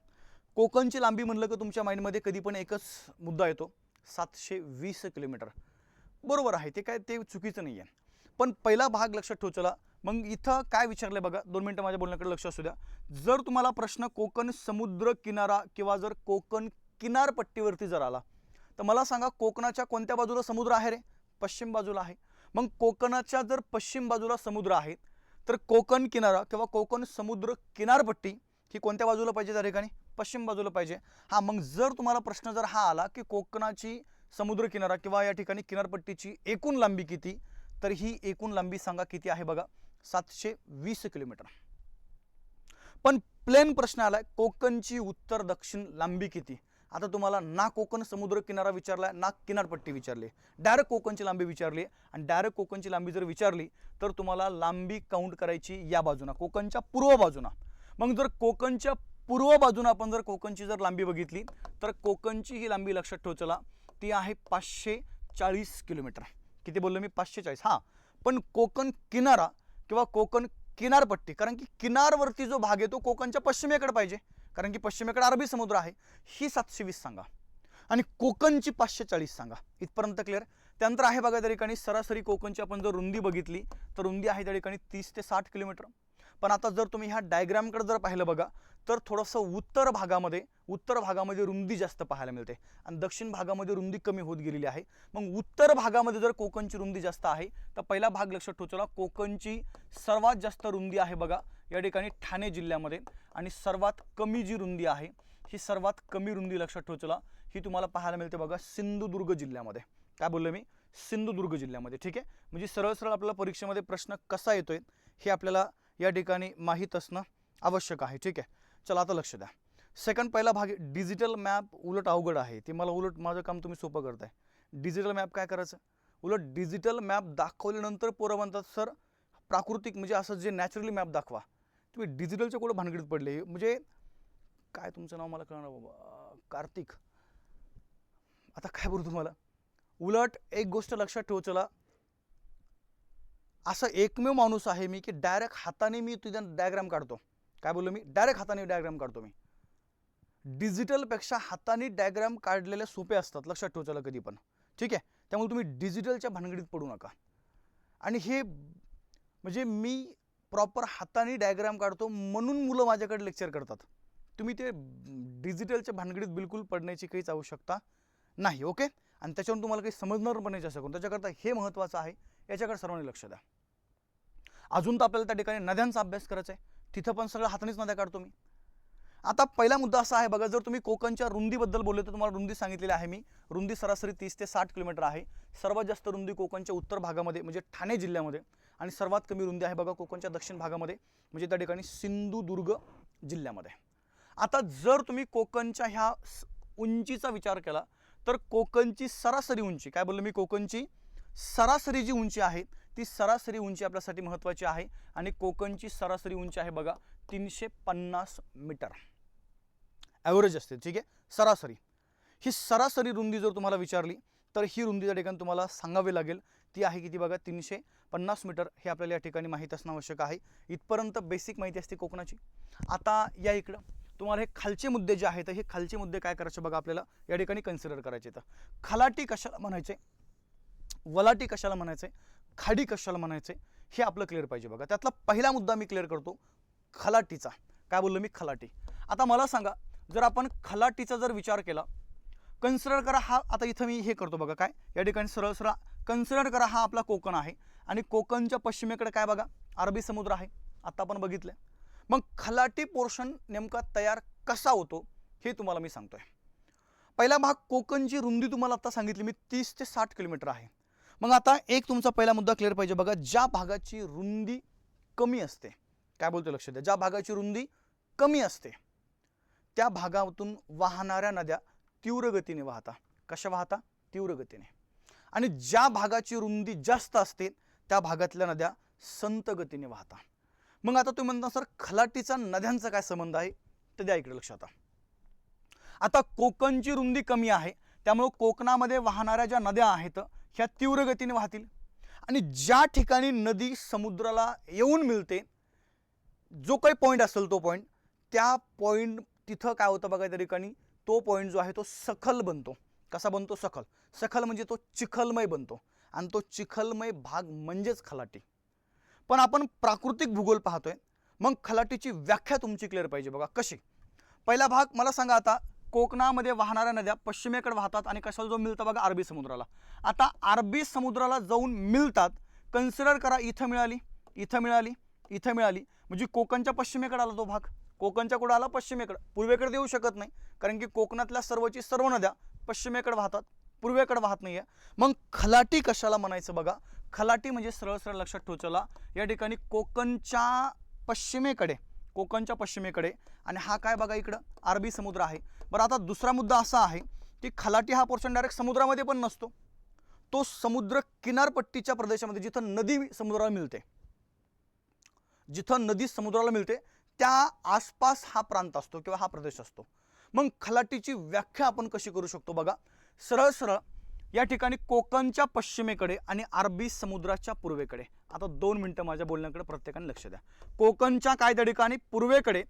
कोकणची लांबी म्हणलं की तुमच्या माइंडमध्ये कधी पण एकच मुद्दा येतो, 720 किलोमीटर. बरोबर आहे, ते काय ते चुकीचं नाही आहे, पण पहिला भाग लक्षात ठेव. चला मग इथं काय विचारलंय बघा, 2 मिनिटं माझ्या बोलण्याकडे लक्ष असू द्या. जर तुम्हाला प्रश्न कोकण समुद्र किनारा किंवा जर कोकण किनारपट्टीवरती जर आला तर मला सांगा कोकणाच्या कोणत्या बाजूला समुद्र आहे रे? पश्चिम बाजूला आहे. मग कोकणाच्या जर पश्चिम बाजूला समुद्र आहे तर कोकण किनारा किंवा कोकण समुद्र किनारपट्टी ही कोणत्या बाजूला पाहिजे? त्या ठिकाणी पश्चिम बाजूला पाहिजे. हा, मग जर तुम्हाला प्रश्न जर हा आला की कोकणाची समुद्र किनारा किंवा या ठिकाणी किनारपट्टीची एकूण लांबी किती, तर ही एकूण लांबी सांगा किती आहे बघा, 720 किलोमीटर. पण प्लेन प्रश्न आलाय कोकणची उत्तर दक्षिण लांबी किती. आता तुम्हाला ना कोकण समुद्र किनारा विचारलाय ना किनारपट्टी विचारली, डायरेक्ट कोकणची लांबी विचारली. आणि डायरेक्ट कोकणची लांबी जर विचारली तर तुम्हाला लांबी काउंट करायची या बाजूना, कोकणच्या पूर्व बाजूना. मग जर कोकणच्या पूर्व बाजूना आपण जर कोकणची जर लांबी बघितली तर कोकणची ही लांबी लक्षात ठेव, चला ती आहे 540 किलोमीटर. किती बोललो मी? 540. हां, पण कोकण किनारा किंवा कोकण किनारपट्टी, कारण की किनारवरती जो भाग आहे तो कोकणच्या पश्चिमेकडे पाहिजे, कारण की पश्चिमेकडे अरबी समुद्र आहे, ही 720 सांगा आणि कोकणची 540 सांगा. इथपर्यंत क्लिअर? त्यानंतर आहे बघा त्या ठिकाणी सरासरी कोकणची आपण जर रुंदी बघितली तर रुंदी आहे त्या ठिकाणी 30 ते 60 किलोमीटर. पण आता जर तुम्ही ह्या डायग्रामकडे जर पाहिलं बघा तर थोडंसं उत्तर भागामध्ये रुंदी जास्त पाहायला मिळते आणि दक्षिण भागामध्ये रुंदी कमी होत गेलेली आहे. मग उत्तर भागामध्ये जर कोकणची रुंदी जास्त आहे तर पहिला भाग लक्षात ठेवा, चला कोकणची सर्वात जास्त रुंदी आहे बघा या ठिकाणी ठाणे जिल्ह्यामध्ये, आणि सर्वात कमी जी रुंदी आहे ही सर्वात कमी रुंदी लक्षात ठेवा, चला ही तुम्हाला पाहायला मिळते बघा सिंधुदुर्ग जिल्ह्यामध्ये. काय बोललो मी? सिंधुदुर्ग जिल्ह्यामध्ये. ठीक आहे, म्हणजे सरळ सरळ आपल्याला परीक्षेमध्ये प्रश्न कसा येतोय हे आपल्याला या ठिकाणी माहीत असणं आवश्यक आहे. ठीक आहे, चला आता लक्ष द्या. सेकंड पहिला भाग डिजिटल मॅप उलट अवघड आहे, ते मला उलट माझं काम तुम्ही सोपं करताय. डिजिटल मॅप काय करायचं, उलट डिजिटल मॅप दाखवल्यानंतर पोरं म्हणतात सर प्राकृतिक म्हणजे असं जे नॅचरली मॅप दाखवा, तुम्ही डिजिटलच्या कुठं भानगडीत पडले. म्हणजे काय तुमचं नाव मला कळणार बाबा, कार्तिक. आता काय बोलू तुम्हाला, उलट एक गोष्ट लक्षात ठेव, चला असं एकमेव माणूस आहे मी की डायरेक्ट हाताने मी तुझा डायग्राम काढतो. काय बोललो मी? डायरेक्ट हाताने डायग्राम काढतो मी. डिजिटलपेक्षा हाताने डायग्राम काढलेले सोपे असतात, लक्षात ठेवा चला कधी पण. ठीक आहे, त्यामुळे तुम्ही डिजिटलच्या भानगडीत पडू नका. आणि हे म्हणजे मी प्रॉपर हाताने डायग्राम काढतो म्हणून मुलं माझ्याकडे लेक्चर करतात. तुम्ही ते डिजिटलच्या भानगडीत बिलकुल पडण्याची काहीच आवश्यकता नाही. ओके, आणि त्याच्यावरून तुम्हाला काही समजणार पण नाही जास्त करून, त्याच्याकरता हे महत्त्वाचं आहे, याच्याकडे सर्वांनी लक्ष द्या. अजून तर आपल्याला त्या ठिकाणी नद्यांचा अभ्यास करायचा आहे, तिथं पण सगळं हातानेच नद्या काढतो मी. आता पहिला मुद्दा असा आहे बघा, जर तुम्ही कोकणच्या रुंदीबद्दल बोलले तर तुम्हाला रुंदी सांगितलेली आहे मी. रुंदी सरासरी 30 ते 60 किलोमीटर आहे. सर्वात जास्त रुंदी कोकणच्या उत्तर भागामध्ये म्हणजे ठाणे जिल्ह्यामध्ये, आणि सर्वात कमी रुंदी आहे बघा कोकणच्या दक्षिण भागामध्ये म्हणजे त्या ठिकाणी सिंधुदुर्ग जिल्ह्यामध्ये. आता जर तुम्ही कोकणच्या ह्या उंचीचा विचार केला तर कोकणची सरासरी उंची, काय बोललो मी, कोकणची सरासरी जी उंची आहे ती सरासरी उंची आपल्यासाठी महत्त्वाची आहे, आणि कोकणची सरासरी उंची आहे बघा 350 मीटर ॲव्हरेज असते. ठीक आहे, सरासरी. ही सरासरी रुंदी जर तुम्हाला विचारली तर ही रुंदी त्या ठिकाणी तुम्हाला सांगावी लागेल, ती आहे किती बघा 350 मीटर. हे आपल्याला या ठिकाणी माहीत असणं आवश्यक आहे. इथपर्यंत बेसिक माहिती असते कोकणाची. आता या इकडं तुम्हाला हे खालचे मुद्दे जे आहेत हे खालचे मुद्दे काय करायचे बघा आपल्याला या ठिकाणी कन्सिडर करायचे. तर खलाटी कशाला म्हणायचे, वलाटी कशाला म्हणायचे, खाडी कशाला म्हणायचे, हे आपलं क्लिअर पाहिजे बघा. त्यातला पहिला मुद्दा मी क्लिअर करतो, खलाटीचा. काय बोललो मी? खलाटी. आता मला सांगा, जर आपण खलाटीचा जर विचार केला, कन्सिडर करा हा, आता इथं मी हे करतो बघा, काय या ठिकाणी सरळ सरळ कन्सिडर करा हा आपला कोकण आहे आणि कोकणच्या पश्चिमेकडे काय बघा अरबी समुद्र आहे, आता आपण बघितलं. मग खलाटी पोर्शन नेमका तयार कसा होतो हे तुम्हाला मी सांगतोय. पहिला भाग, कोकणची रुंदी तुम्हाला आता सांगितली मी 30 ते 60 किलोमीटर आहे. मग आता एक तुमचा पहिला मुद्दा क्लिअर पाहिजे बघा, ज्या भागाची रुंदी कमी असते, काय बोलतो लक्ष द्या, ज्या भागाची रुंदी कमी असते त्या भागातून वाहणाऱ्या नद्या तीव्र गतीने वाहता. कशा वाहता? तीव्र गतीने. आणि ज्या भागाची रुंदी जास्त असते त्या भागातल्या नद्या संत गतीने वाहता. मग आता तुम्ही म्हणता सर खलाटीचा नद्यांचा काय संबंध आहे, तर द्या इकडे लक्ष. आता कोकणची रुंदी कमी आहे त्यामुळे कोकणामध्ये वाहणाऱ्या ज्या नद्या आहेत ह्या तीव्र गतीने वाहतील. आणि ज्या ठिकाणी नदी समुद्राला येऊन मिळते, जो काही पॉईंट असेल तो पॉईंट, त्या पॉईंट तिथं काय होतं बघा, त्या ठिकाणी तो पॉईंट जो आहे तो सखल बनतो. कसा बनतो? सखल. सखल म्हणजे तो चिखलमय बनतो आणि तो चिखलमय भाग म्हणजेच खलाटी. पण आपण प्राकृतिक भूगोल पाहतोय, मग खलाटीची व्याख्या तुमची क्लिअर पाहिजे बघा. कशी? पहिला भाग मला सांगा, आता कोकणामध्ये वाहणाऱ्या नद्या पश्चिमेकडे वाहतात आणि कशाला जो मिळतं बघा अरबी समुद्राला. आता अरबी समुद्राला जाऊन मिळतात, कन्सिडर करा इथं मिळाली, इथं मिळाली, इथं मिळाली, म्हणजे कोकणच्या पश्चिमेकडे आला तो भाग. कोकणच्या कुठं आला? पश्चिमेकडे. पूर्वेकडे देऊ शकत नाही, कारण की कोकणातल्या सर्वची सर्व नद्या पश्चिमेकडे वाहतात, पूर्वेकडे वाहत नाहीये. मग खलाटी कशाला म्हणायचं बघा? खलाटी म्हणजे सरळ सरळ लक्षात ठेव चला, या ठिकाणी कोकणच्या पश्चिमेकडे, कोकणच्या पश्चिमेकडे, आणि हा काय बघा इकडं अरबी समुद्र आहे. बरं, आता दुसरा मुद्दा असा आहे की खलाटी हा पोर्शन डायरेक्ट समुद्रामध्ये पण नसतो, तो समुद्र किनारपट्टीच्या प्रदेशामध्ये, जिथं नदी समुद्राला मिळते, जिथं नदी समुद्राला मिळते त्या आसपास हा प्रांत असतो किंवा हा प्रदेश असतो. मग खलाटीची व्याख्या आपण कशी करू शकतो बघा, सरळ सरळ या ठिकाणी कोकणच्या पश्चिमेकडे आणि अरबी समुद्राच्या पूर्वेकडे. आता 2 मिनिटं माझ्या बोलण्याकडे प्रत्येकाने लक्ष द्या. कोकणच्या काय त्या ठिकाणी पूर्वेकडे,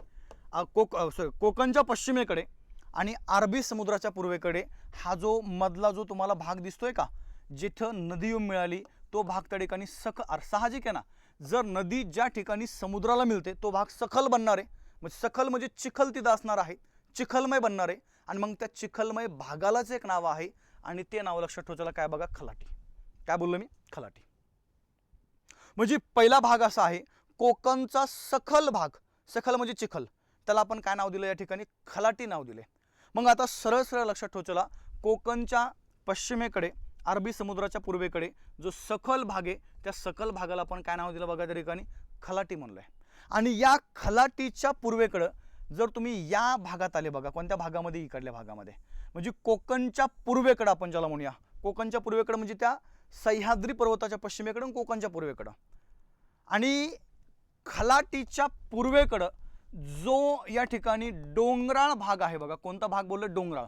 कोकणच्या पश्चिमेकडे आणि अरबी समुद्राच्या पूर्वेकडे हा जो मधला जो तुम्हाला भाग दिसतोय का, जिथं नदी येऊन मिळाली तो भाग त्या ठिकाणी साहजिक आहे ना, जर नदी ज्या ठिकाणी समुद्राला मिळते तो भाग सखल बनणार आहे. म्हणजे सखल म्हणजे चिखल तिथं असणार आहे, चिखलमय बनणार आहे. आणि मग त्या चिखलमय भागालाच एक नाव आहे आणि ते नाव लक्षात ठेवायला काय बघा, खलाटी. काय बोललो मी? खलाटी. म्हणजे पहिला भाग असा आहे कोकणचा सखल भाग, सखल म्हणजे चिखल, त्याला आपण काय नाव दिलं या ठिकाणी? खलाटी नाव दिले. मग आता सरळ सरळ लक्षात ठेवायला, कोकणच्या पश्चिमेकडे अरबी समुद्राच्या पूर्वेकडे जो सखल भाग आहे त्या सखल भागाला आपण काय नाव दिलं बघा त्या ठिकाणी? खलाटी म्हणलंय. आणि या खलाटीच्या पूर्वेकडं जर तुम्ही या भागात आले बघा, कोणत्या भागामध्ये? इकडल्या भागामध्ये, म्हणजे कोकणच्या पूर्वेकडं आपण ज्याला म्हणूया, कोकणच्या पूर्वेकडं म्हणजे त्या सह्याद्री पर्वताच्या पश्चिमेकडं कोकणच्या पूर्वेकडं. आणि खलाटीच्या पूर्वेकडं जो या ठिकाणी डोंगराळ भाग आहे बघा, कोणता भाग बोललो? डोंगराळ.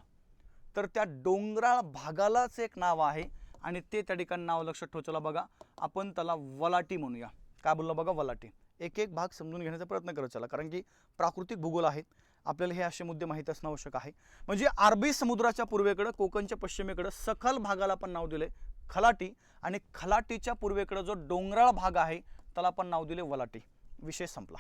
तर त्या डोंगराळ भागालाच एक नाव आहे आणि ते त्या ठिकाणी नाव लक्षात ठेवायला बघा, आपण त्याला वलाटी म्हणूया. काय बोललो बघा? वलाटी. एक एक भाग समजून घेण्याचा प्रयत्न करत चला, कारण की प्राकृतिक भूगोल आहे, आपल्याला हे असे मुद्दे माहीत असणं आवश्यक आहे. म्हणजे अरबी समुद्राच्या पूर्वेकडे, कोकणच्या पश्चिमेकडे सखल भागाला आपण नाव दिले खलाटी, आणि खलाटीच्या पूर्वेकडे जो डोंगराळ भाग आहे त्याला आपण नाव दिले वलाटी. विषय संपला.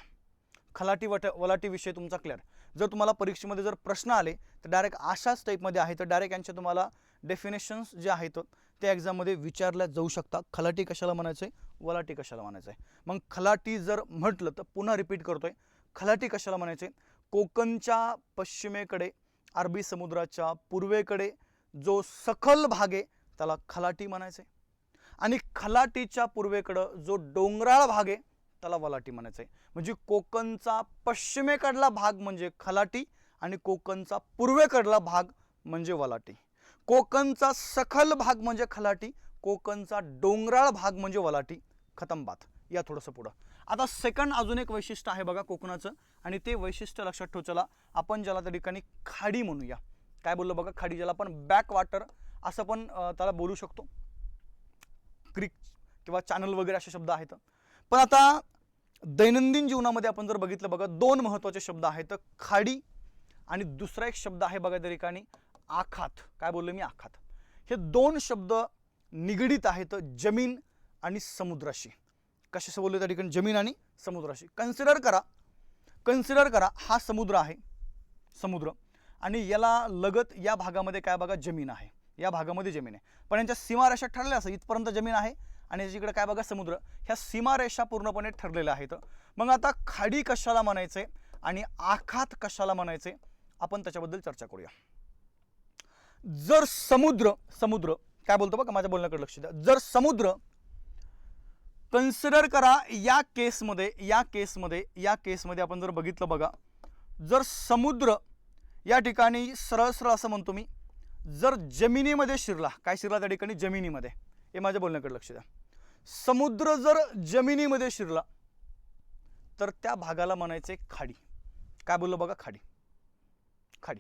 खलाटी वलाटी विषय तुमचा क्लिअर. जर तुम्हाला परीक्षेमध्ये जर प्रश्न आले तर डायरेक्ट अशाच टाईपमध्ये आहे, तर डायरेक्ट यांचे तुम्हाला डेफिनेशन्स जे आहेत ते एक्झाममध्ये विचारल्या जाऊ शकतात. खलाटी कशाला म्हणायचं आहे, वलाटी कशाला म्हणायचं आहे. मग खलाटी जर म्हटलं तर पुन्हा रिपीट करतोय, खलाटी कशाला म्हणायचे? कोकणच्या पश्चिमेकडे अरबी समुद्राच्या पूर्वेकडे जो सखल भाग आहे त्याला खलाटी म्हणायचे, आणि खलाटीच्या पूर्वेकडं जो डोंगराळ भाग आहे त्याला वलाटी म्हणायचे. म्हणजे कोकणचा पश्चिमेकडला भाग म्हणजे खलाटी आणि कोकणचा पूर्वेकडला भाग म्हणजे वलाटी. कोकणचा सखल भाग म्हणजे खलाटी, कोकणचा डोंगराळ भाग म्हणजे वलाटी. खतम बात. या थोडंसं पुढं. आता सेकंड अजून एक वैशिष्ट्य आहे बघा कोकणाचं, आणि ते वैशिष्ट्य लक्षात ठेवचला, आपण ज्याला त्या ठिकाणी खाडी म्हणूया. काय बोललो बघा? खाडी, ज्याला आपण बॅक वॉटर असं पण त्याला बोलू शकतो, क्रिक किंवा चॅनल वगैरे असे शब्द आहेत. पण आता दैनंदिन जीवनामध्ये आपण जर बघितलं बघा, 2 महत्त्वाचे शब्द आहेत, खाडी आणि दुसरा एक शब्द आहे बघा त्या ठिकाणी आखात. काय बोललो मी? आखात. हे 2 शब्द निगडीत आहेत जमीन आणि समुद्राशी. कशाशी बोललो त्या ठिकाणी? जमीन आणि समुद्राशी. कन्सिडर करा हा समुद्र आहे, समुद्र, आणि याला लगत या भागामध्ये काय बघा जमीन आहे, या भागामध्ये जमीन आहे, पण यांच्या सीमारेषा ठरल्या असं इथपर्यंत जमीन आहे आणि याच्याकडे काय बघा समुद्र, ह्या सीमारेषा पूर्णपणे ठरलेल्या आहेत. मग आता खाडी कशाला म्हणायचे आणि आखात कशाला म्हणायचे आपण त्याच्याबद्दल चर्चा करूया. जर समुद्र, समुद्र काय बोलतो बघा, माझ्या बोलण्याकडे लक्ष द्या. जर समुद्र कन्सिडर करा या केसमध्ये आपण जर बघितलं बघा, जर समुद्र या ठिकाणी सरळ सरळ असं म्हणतो मी, जर जमिनीमध्ये शिरला, काय शिरला त्या ठिकाणी जमिनीमध्ये, हे माझ्या बोलण्याकडे लक्ष द्या. समुद्र जर जमिनीमध्ये शिरला तर त्या भागाला म्हणायचे खाडी. काय बोललो बघा, खाडी, खाडी.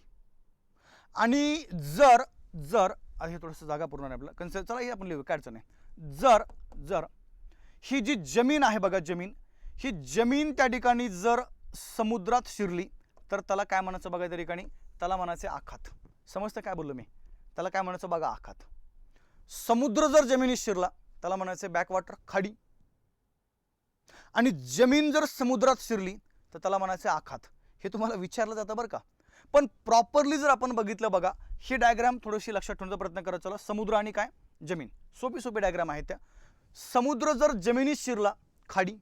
आणि जर जर हे थोडंसं जागा पूर्ण नाही आपलं कन्सिडर, चला हे आपण लिहू काय अडचण नाही. जर जर ही जी जमीन आहे बघा, जमीन, ही जमीन त्या ठिकाणी जर समुद्रात शिरली तर त्याला काय म्हणायचं बघा, त्या ठिकाणी त्याला म्हणायचे आखात. समजतं काय बोललो मी, त्याला काय म्हणायचं बघा आखात. समुद्र जर जमिनीत शिरला त्याला म्हणायचे बॅकवॉटर, खाडी, आणि जमीन जर समुद्रात शिरली तर त्याला म्हणायचे आखात. हे तुम्हाला विचारलं जातं बरं का, पण प्रॉपरली जर आपण बघितलं बघा, ही डायग्राम थोडीशी लक्षात ठेवण्याचा प्रयत्न करत चला. समुद्र आणि काय जमीन, सोपी सोपी डायग्राम आहेत त्या. समुद्र जर जमिनीत शिरला खाडी,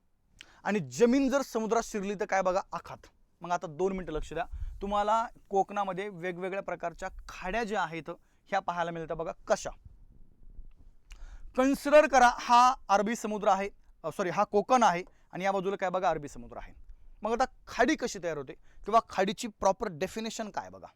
आणि जमीन जर समुद्रात शिरली तर काय बघा आखात. मग आता 2 मिनिटं लक्ष द्या, तुम्हाला कोकणामध्ये वेगवेगळ्या प्रकारच्या खाड्या ज्या आहेत ह्या पाहायला मिळतात बघा. कशा, कन्सिडर करा हा अरबी समुद्र आहे, सॉरी हा कोकण आहे, आणि या बाजूला काय बघा अरबी समुद्र आहे. मग आता खाडी कशी तयार होते किंवा खाडीची प्रॉपर डेफिनेशन काय बघा.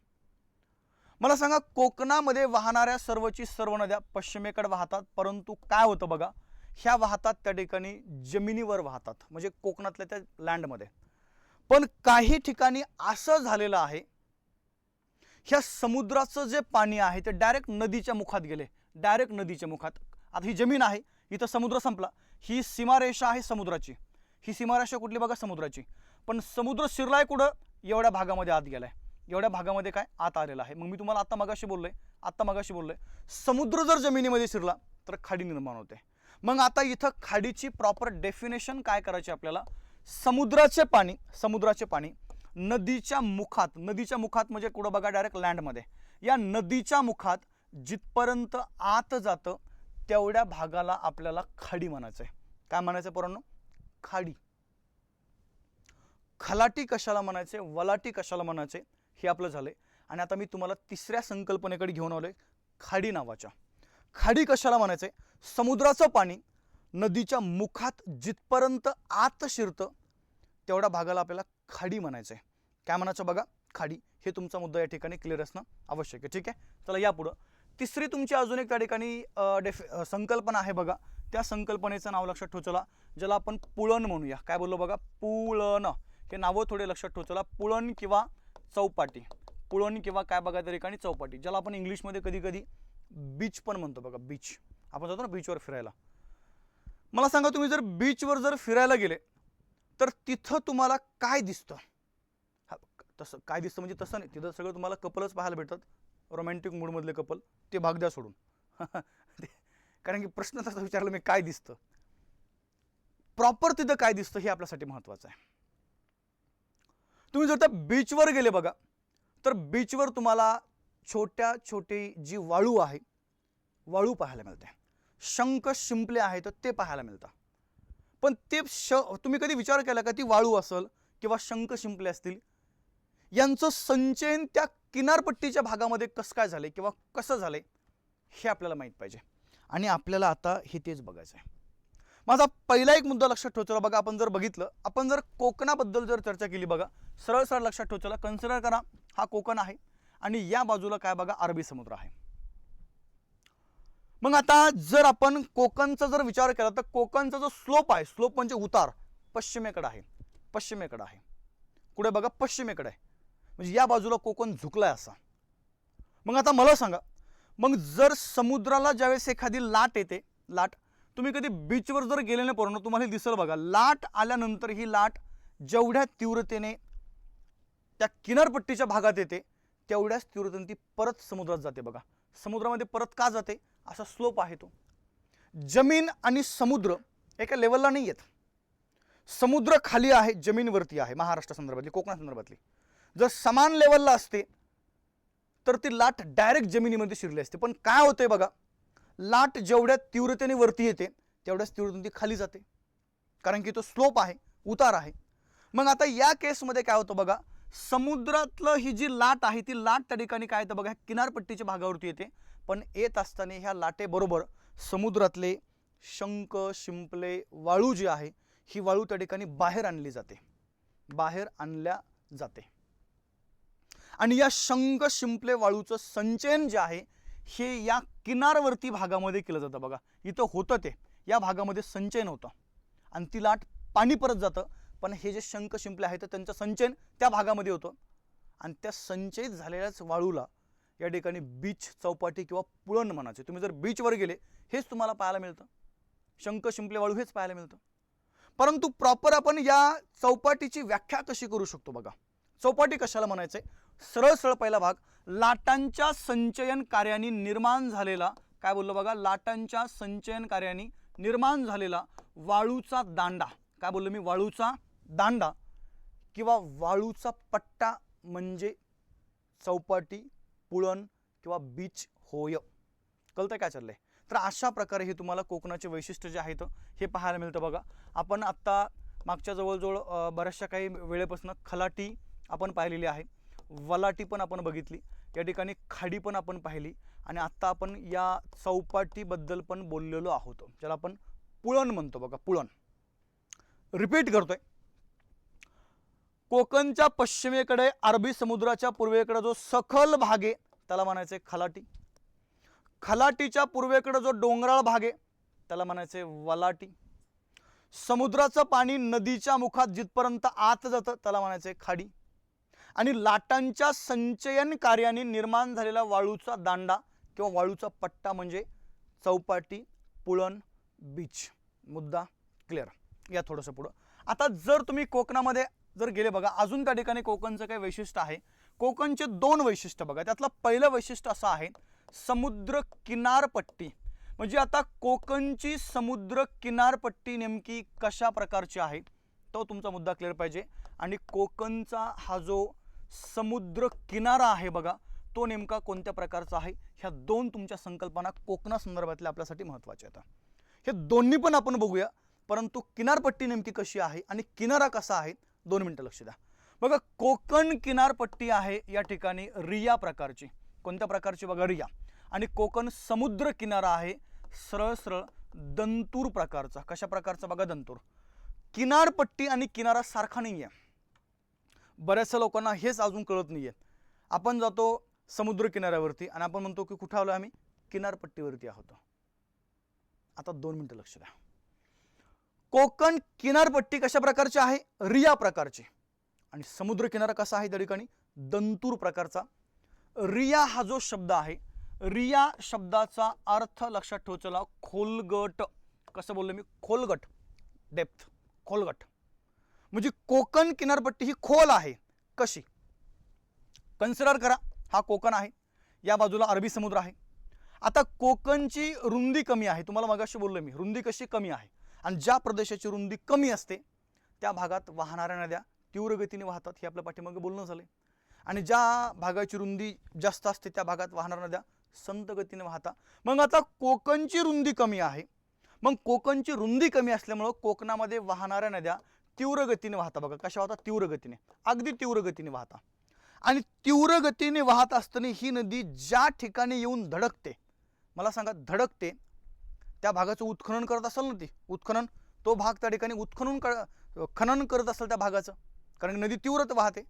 मला सांगा, कोकणामध्ये वाहणाऱ्या सर्वची सर्व नद्या पश्चिमेकडे वाहतात, परंतु काय होतं बघा, ह्या वाहतात त्या ठिकाणी जमिनीवर वाहतात, म्हणजे कोकणातल्या त्या लँडमध्ये. पण काही ठिकाणी असं झालेलं आहे, ह्या समुद्राचं जे पाणी आहे ते डायरेक्ट नदीच्या मुखात गेले, डायरेक्ट नदीच्या मुखात. आता ही जमीन आहे, इथं समुद्र संपला, ही सीमारेषा आहे समुद्राची, ही सीमारेषा कुठली बघा समुद्राची. पण समुद्र शिरलाय कुठं, एवढ्या भागामध्ये आत गेलाय, एवढ्या भागामध्ये काय आत आलेला आहे. मग मी तुम्हाला आता मगाशी बोललोय, समुद्र जर जमिनीमध्ये शिरला तर खाडी निर्माण होते. मग आता इथं खाडीची प्रॉपर डेफिनेशन काय करायची आपल्याला, समुद्राचे पाणी नदीच्या मुखात म्हणजे कुठं बघा डायरेक्ट लँडमध्ये, या नदीच्या मुखात जिथपर्यंत आत जातं तेवढ्या भागाला आपल्याला खाडी म्हणायचंय. काय म्हणायचं पोरांनो, खाडी. खलाटी कशाला म्हणायचे, वलाटी कशाला म्हणायचे, हे आपलं झालंय. आणि आता मी तुम्हाला तिसऱ्या संकल्पनेकडे घेऊन आलोय, खाडी नावाच्या. खाडी कशाला म्हणायचे, समुद्राचं पाणी नदीच्या मुखात जिथपर्यंत आत शिरतं तेवढ्या भागाला आपल्याला खाडी म्हणायचंय. काय म्हणायचं बघा, खाडी. हे तुमचा मुद्दा या ठिकाणी क्लिअर असणं आवश्यक आहे. ठीक आहे, चला या पुढं. तिसरी तुमची अजून एक त्या ठिकाणी संकल्पना आहे बघा, त्या संकल्पनेचं नाव लक्षात ठेवा चला, ज्याला आपण पुळण म्हणूया. काय बोललो बघा, पुळण. हे नावं थोडे लक्षात ठेवा चला. पुळण किंवा चौपाटी, पुळण किंवा काय बघा त्या ठिकाणी चौपाटी, ज्याला आपण इंग्लिशमध्ये कधी कधी बीच पण म्हणतो बघा. बीच, आपण जातो ना बीचवर फिरायला. मला सांगा, तुम्ही जर बीचवर जर फिरायला गेले तर तिथं तुम्हाला काय दिसतं, तसं काय दिसतं म्हणजे तसं नाही, तिथं सगळं तुम्हाला कपलच पाहायला भेटतात, रोमॅन्टिक मूडमधले कपल, ते भाग द्या सोडून. कारण की प्रश्न तसा विचारला मी, काय दिसतं प्रॉपर तिथं, काय दिसतं हे आपल्यासाठी महत्त्वाचं आहे. तुम्ही जर त्या बीचवर गेले बघा तर बीचवर तुम्हाला छोट्या छोटी जी वाळू आहे, वाळू पाहायला मिळते, शंख शिंपले आहेत ते पाहायला मिळतात. पण ते तुम्ही कधी विचार केला का, ती वाळू असेल किंवा शंख शिंपले असतील, यांचं संचयन त्या किनारपट्टीच्या भागामध्ये कसं काय झाले किंवा कसं झाले हे आपल्याला माहीत पाहिजे. आणि आपल्याला आता हे तेच बघायचं आहे. माझा पहिला एक मुद्दा लक्षात ठेवचला बघा, आपण जर बघितलं, आपण जर कोकणाबद्दल जर चर्चा केली बघा, सरळ सरळ लक्षात ठेवचला, कन्सिडर करा हा कोकण आहे आणि या बाजूला काय बघा अरबी समुद्र आहे. मग आता जर आपण कोकणचा जर विचार केला तर कोकणचा जो स्लोप आहे, स्लोप म्हणजे उतार, पश्चिमेकडे आहे, पश्चिमेकडे आहे. कुठे बघा पश्चिमेकडे आहे, म्हणजे या बाजूला कोकण झुकलाय असा. मग आता मला सांगा, मग जर समुद्राला ज्यावेळेस एखादी लाट येते, लाट, तुम्ही कधी बीचवर जर गेले नाही पोरांनो, तुम्हाला दिसेल बघा, लाट आल्यानंतर ही लाट जेवढ्या तीव्रतेने त्या किनारपट्टीच्या भागात येते तेवढ्याच तीव्रतेने ती परत समुद्रात जाते बघा. समुद्रामध्ये परत का जाते, असा स्लोप आहे तो. जमीन आणि समुद्र एका लेवलला नाही आहेत, समुद्र खाली आहे, जमीन वरती आहे, महाराष्ट्र संदर्भातली, कोकणा संदर्भातली. जर समान लेवलला असते तर ती लाट डायरेक्ट जमिनीमध्ये शिरली असते, पण काय होतंय बघा, लाट जेवढ्या तीव्रतेने वरती येते तेवढ्याच तीव्रतेने ती खाली जाते, कारण की तो स्लोप आहे, उतार आहे. मग आता या केसमध्ये काय होतं बघा, समुद्रातलं ही जी लाट आहे ती लाट त्या ठिकाणी काय येतं बघा, किनारपट्टीच्या भागावरती येते, पण येत असताना ह्या लाटेबरोबर समुद्रातले शंख, शिंपले, वाळू जी आहे ही वाळू त्या ठिकाणी बाहेर आणली जाते, बाहेर आणल्या जाते. आणि या शंख, शिंपले, वाळूचं संचयन जे आहे हे या किनारवर्ती भागामध्ये केलं जातं बघा. इथं होतं ते या भागामध्ये संचयन होतं आणि ती लाट पाणी परत जातं, पण हे जे शंख, शिंपले आहेत त्यांचं संचयन त्या भागामध्ये होतं आणि त्या संचयित झालेल्याच वाळूला या ठिकाणी बीच, चौपाटी किंवा पुळण म्हणायचे. तुम्ही जर बीचवर गेले हेच तुम्हाला पाहायला मिळतं, शंख, शिंपले, वाळू हेच पाहायला मिळतं. परंतु प्रॉपर आपण या चौपाटीची व्याख्या कशी करू शकतो बघा. चौपाटी कशाला म्हणायचंय, सरळ सरळ पहिला भाग, लाटांच्या संचयन कार्याने निर्माण झालेला, काय बोललो बघा, लाटांच्या संचयन कार्याने निर्माण झालेला वाळूचा दांडा, काय बोललो मी, वाळूचा दांडा किंवा वाळूचा पट्टा म्हणजे चौपाटी, पुळण किंवा बीच होय. कळतंय काय चाललंय. तर अशा प्रकारे हे तुम्हाला कोकणाचे वैशिष्ट्य जे आहेत हे पाहायला मिळतं बघा. आपण आत्ता मागच्या जवळजवळ बऱ्याचशा काही वेळेपासून खलाटी आपण पाहिलेली आहे, वलाटी पण आपण बघितली, या ठिकाणी खाडी पण आपण पाहिली आणि आत्ता आपण या चौपाटीबद्दल पण बोललेलो आहोत, ज्याला आपण पुळण म्हणतो बघा. पुळण रिपीट करतोय. कोकणच्या पश्चिमेकडे अरबी समुद्राच्या पूर्वेकडे जो सखल भाग आहे त्याला म्हणायचे खलाटी. खलाटीच्या पूर्वेकडे जो डोंगराळ भाग आहे त्याला म्हणायचे वलाटी. समुद्राचं पाणी नदीच्या मुखात जिथपर्यंत आत जातं त्याला म्हणायचे खाडी. आणि लाटांच्या संचयन कार्याने निर्माण झालेला वाळूचा दांडा किंवा वाळूचा पट्टा म्हणजे चौपाटी, पुळण, बीच. मुद्दा क्लिअर. या थोडंसं पुढं. आता जर तुम्ही कोकणामध्ये जर गेले बघा, अजून त्या ठिकाणी कोकणचं काही वैशिष्ट्य आहे. कोकणचे दोन वैशिष्ट्य बघा. त्यातलं पहिलं वैशिष्ट्य असं आहे, समुद्र किनारपट्टी. म्हणजे आता कोकणची समुद्र किनारपट्टी नेमकी कशा प्रकारची आहे तो तुमचा मुद्दा क्लिअर पाहिजे. आणि कोकणचा हा जो समुद्र किनारा आहे बघा, तो नेमका कोणत्या प्रकारचा आहे, ह्या दोन तुमच्या संकल्पना कोकणासंदर्भातल्या आपल्यासाठी महत्त्वाच्या आहेत. हे दोन्ही पण आपण बघूया, परंतु किनारपट्टी नेमकी कशी आहे आणि किनारा कसा आहे 2 मिनिटं लक्ष द्या. बघा, कोकण किनारपट्टी आहे या ठिकाणी रिया प्रकारची. कोणत्या प्रकारची बघा, रिया. आणि कोकण समुद्र किनारा आहे सरळ सरळ दंतूर प्रकारचा. कशा प्रकारचा बघा, दंतूर. किनारपट्टी आणि किनारा सारखा नाही आहे. बऱ्याचशा लोकांना हेच अजून कळत नाही आहे. आपण जातो समुद्र किनाऱ्यावरती आणि आपण म्हणतो की कुठे आलो आम्ही, किनारपट्टीवरती आहोत. आता 2 मिनिटं लक्ष द्या. कोकण किनारपट्टी कशा प्रकारची आहे, रिया प्रकारची. आणि समुद्र किनारा कसा आहे त्या ठिकाणी, दंतूर प्रकारचा. रिया हा जो शब्द आहे, रिया शब्दाचा अर्थ लक्षात ठेवायचा, खोलगट. कसं बोललो मी, खोलगट, डेप्थ, खोलगट. म्हणजे कोकण किनारपट्टी ही खोल आहे. कशी, कन्सिडर करा, हा कोकण आहे, या बाजूला अरबी समुद्र आहे. आता कोकणची रुंदी कमी आहे, तुम्हाला मगाशी बोललो मी, रुंदी कशी कमी आहे. आणि ज्या प्रदेशाची रुंदी कमी असते त्या भागात वाहणाऱ्या नद्या तीव्र गतीने वाहतात, हे आपल्या पाठीमागे बोलणं झाले. आणि ज्या भागाची रुंदी जास्त असते त्या भागात वाहणाऱ्या नद्या संत गतीने वाहतात. मग आता कोकणची रुंदी कमी आहे, मग कोकणची रुंदी कमी असल्यामुळे कोकणामध्ये वाहणाऱ्या नद्या तीव्र गतीने वाहतात बघा. कशा वाहतात, तीव्र गतीने, अगदी तीव्र गतीने वाहतात. आणि तीव्र गतीने वाहत असताना ही नदी ज्या ठिकाणी येऊन धडकते, मला सांगा, धडकते त्या भागाचं उत्खनन करत असेल ना, ती उत्खनन, तो भाग त्या ठिकाणी खनन करत असेल त्या भागाचं, कारण नदी तीव्रत वाहते.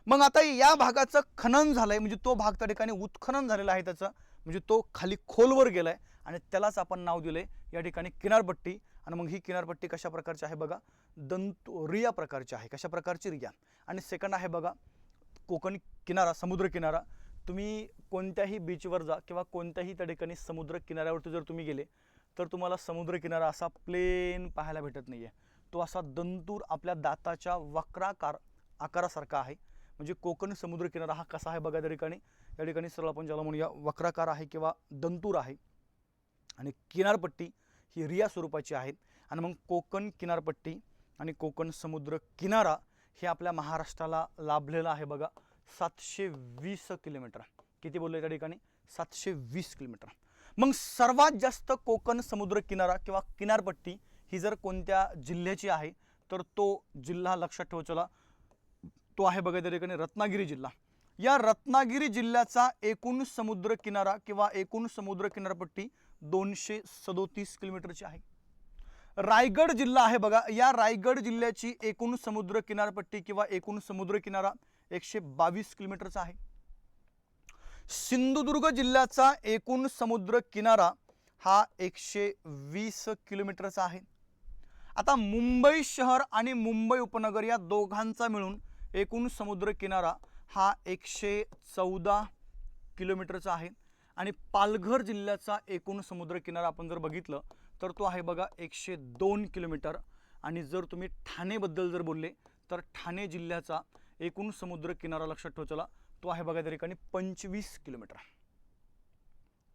मग आता या भागाचं खनन झालंय, म्हणजे तो भाग त्या ठिकाणी उत्खनन झालेला आहे त्याचं, म्हणजे तो खाली खोलवर गेलाय आणि त्यालाच आपण नाव दिले या ठिकाणी किनारपट्टी. आणि मग ही किनारपट्टी कशा प्रकारची आहे बघा, रिया प्रकारची आहे. कशा प्रकारची, रिया. आणि सेकंड आहे बघा कोकण किनारा, समुद्र किनारा. तुम्ही कोणत्याही बीचवर जा किंवा कोणत्याही त्या ठिकाणी समुद्र किनाऱ्यावरती जर तुम्ही गेले तर तुम्हाला समुद्र किनारा असा प्लेन पाहायला भेटत नाहीये. तो असा दंतूर, आपल्या दाताच्या वक्राकार आकारासारखा आहे. म्हणजे कोकण समुद्र किनारा हा कसा आहे बघा, त्या ठिकाणी सरळ आपण ज्याला म्हणूया वक्राकार आहे किंवा दंतूर आहे. आणि किनारपट्टी ही रिया स्वरूपाची आहे. आणि मग कोकण किनारपट्टी आणि कोकण समुद्र किनारा हे आपल्या महाराष्ट्राला लाभलेलं आहे बघा 720 किलोमीटर. किती बोलले त्या ठिकाणी? 720 किलोमीटर. मग सर्वात जास्त कोकण समुद्र किनारा किंवा किनारपट्टी ही जर कोणत्या जिल्ह्याची आहे तर तो जिल्हा लक्षात ठेवायचा, तो आहे बघा त्या ठिकाणी रत्नागिरी जिल्हा. या रत्नागिरी जिल्ह्याचा एकूण समुद्र किनारा किंवा एकूण समुद्र किनारपट्टी 237 किलोमीटरची आहे. रायगड जिल्हा आहे बघा, या रायगड जिल्ह्याची एकूण समुद्र किनारपट्टी किंवा एकूण समुद्र किनारा 122 किलोमीटरचा आहे. सिंधुदुर्ग जिल्ह्याचा एकूण समुद्र किनारा हा 120 किलोमीटरचा आहे. आता मुंबई शहर आणि मुंबई उपनगर या दोघांचा मिळून एकूण समुद्र किनारा हा 114 किलोमीटरचा आहे. आणि पालघर जिल्ह्याचा एकूण समुद्र किनारा आपण जर बघितलं तर तो आहे बघा 102 किलोमीटर. आणि जर तुम्ही ठाणेबद्दल जर बोलले तर ठाणे जिल्ह्याचा एकूण समुद्र किनारा लक्षात ठेवायचा, तो आहे बघा त्या ठिकाणी 25 किलोमीटर.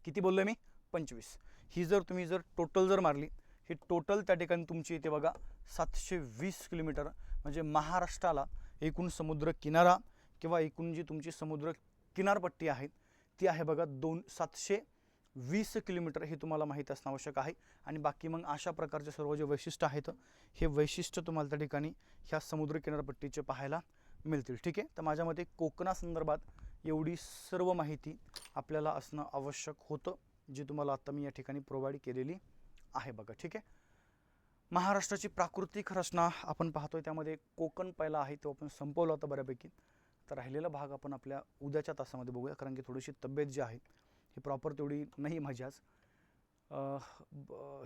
किती बोललोय मी? 25. ही जर तुम्ही जर टोटल जर मारली, ही टोटल त्या ठिकाणी तुमची येते बघा 720 किलोमीटर. म्हणजे महाराष्ट्राला एकूण समुद्र किनारा किंवा एकूण जी तुमची समुद्र किनारपट्टी आहे ती आहे बघा 720 किलोमीटर. हे तुम्हाला माहीत असणं आवश्यक आहे. आणि बाकी मग अशा प्रकारचे सर्व जे वैशिष्ट्य आहेत हे वैशिष्ट्य तुम्हाला त्या ठिकाणी ह्या समुद्र किनारपट्टीचे पाहायला मिळतील. ठीक आहे. तर माझ्या मते कोकणासंदर्भात एवढी सर्व माहिती आपल्याला असणं आवश्यक होतं, जी तुम्हाला आता मी या ठिकाणी प्रोव्हाइड केलेली आहे बघा. ठीक आहे. महाराष्ट्राची प्राकृतिक रचना आपण पाहतोय, त्यामध्ये कोकण पहिला आहे तो आपण संपवला होता बऱ्यापैकी. तर राहिलेला भाग आपण आपल्या उद्याच्या तासामध्ये बघूया, कारण की थोडीशी तब्येत जी आहे ही प्रॉपर तेवढी नाही माझी आज.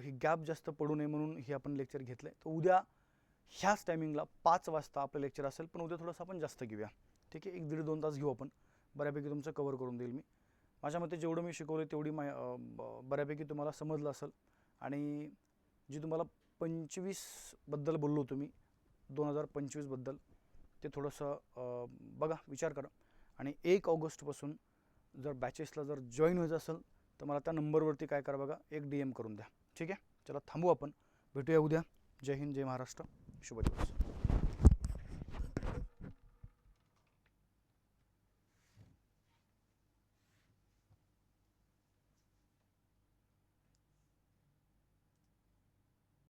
ही गॅप जास्त पडू नये म्हणून हे आपण लेक्चर घेतलं आहे. तर उद्या ह्याच टायमिंगला 5 वाजता आपलं लेक्चर असेल, पण उद्या थोडंसं आपण जास्त घेऊया. ठीक आहे. 1-1.5-2 तास घेऊ आपण. बऱ्यापैकी तुमचं कवर करून देईल मी. माझ्या मते जेवढं मी शिकवलं तेवढी बऱ्यापैकी तुम्हाला समजलं असेल. आणि जी तुम्हाला 25 बद्दल बोललो होतो मी, 2025 बद्दल, ते थोडंसं बघा, विचार करा. आणि 1 ऑगस्टपासून जर बॅचेसला जर जॉईन व्हायचं असेल तर मला त्या नंबरवरती काय करा बघा, एक DM करून द्या. ठीक आहे. चला थांबू आपण, भेटूया उद्या. जय हिंद, जय महाराष्ट्र, शुभ दिवस.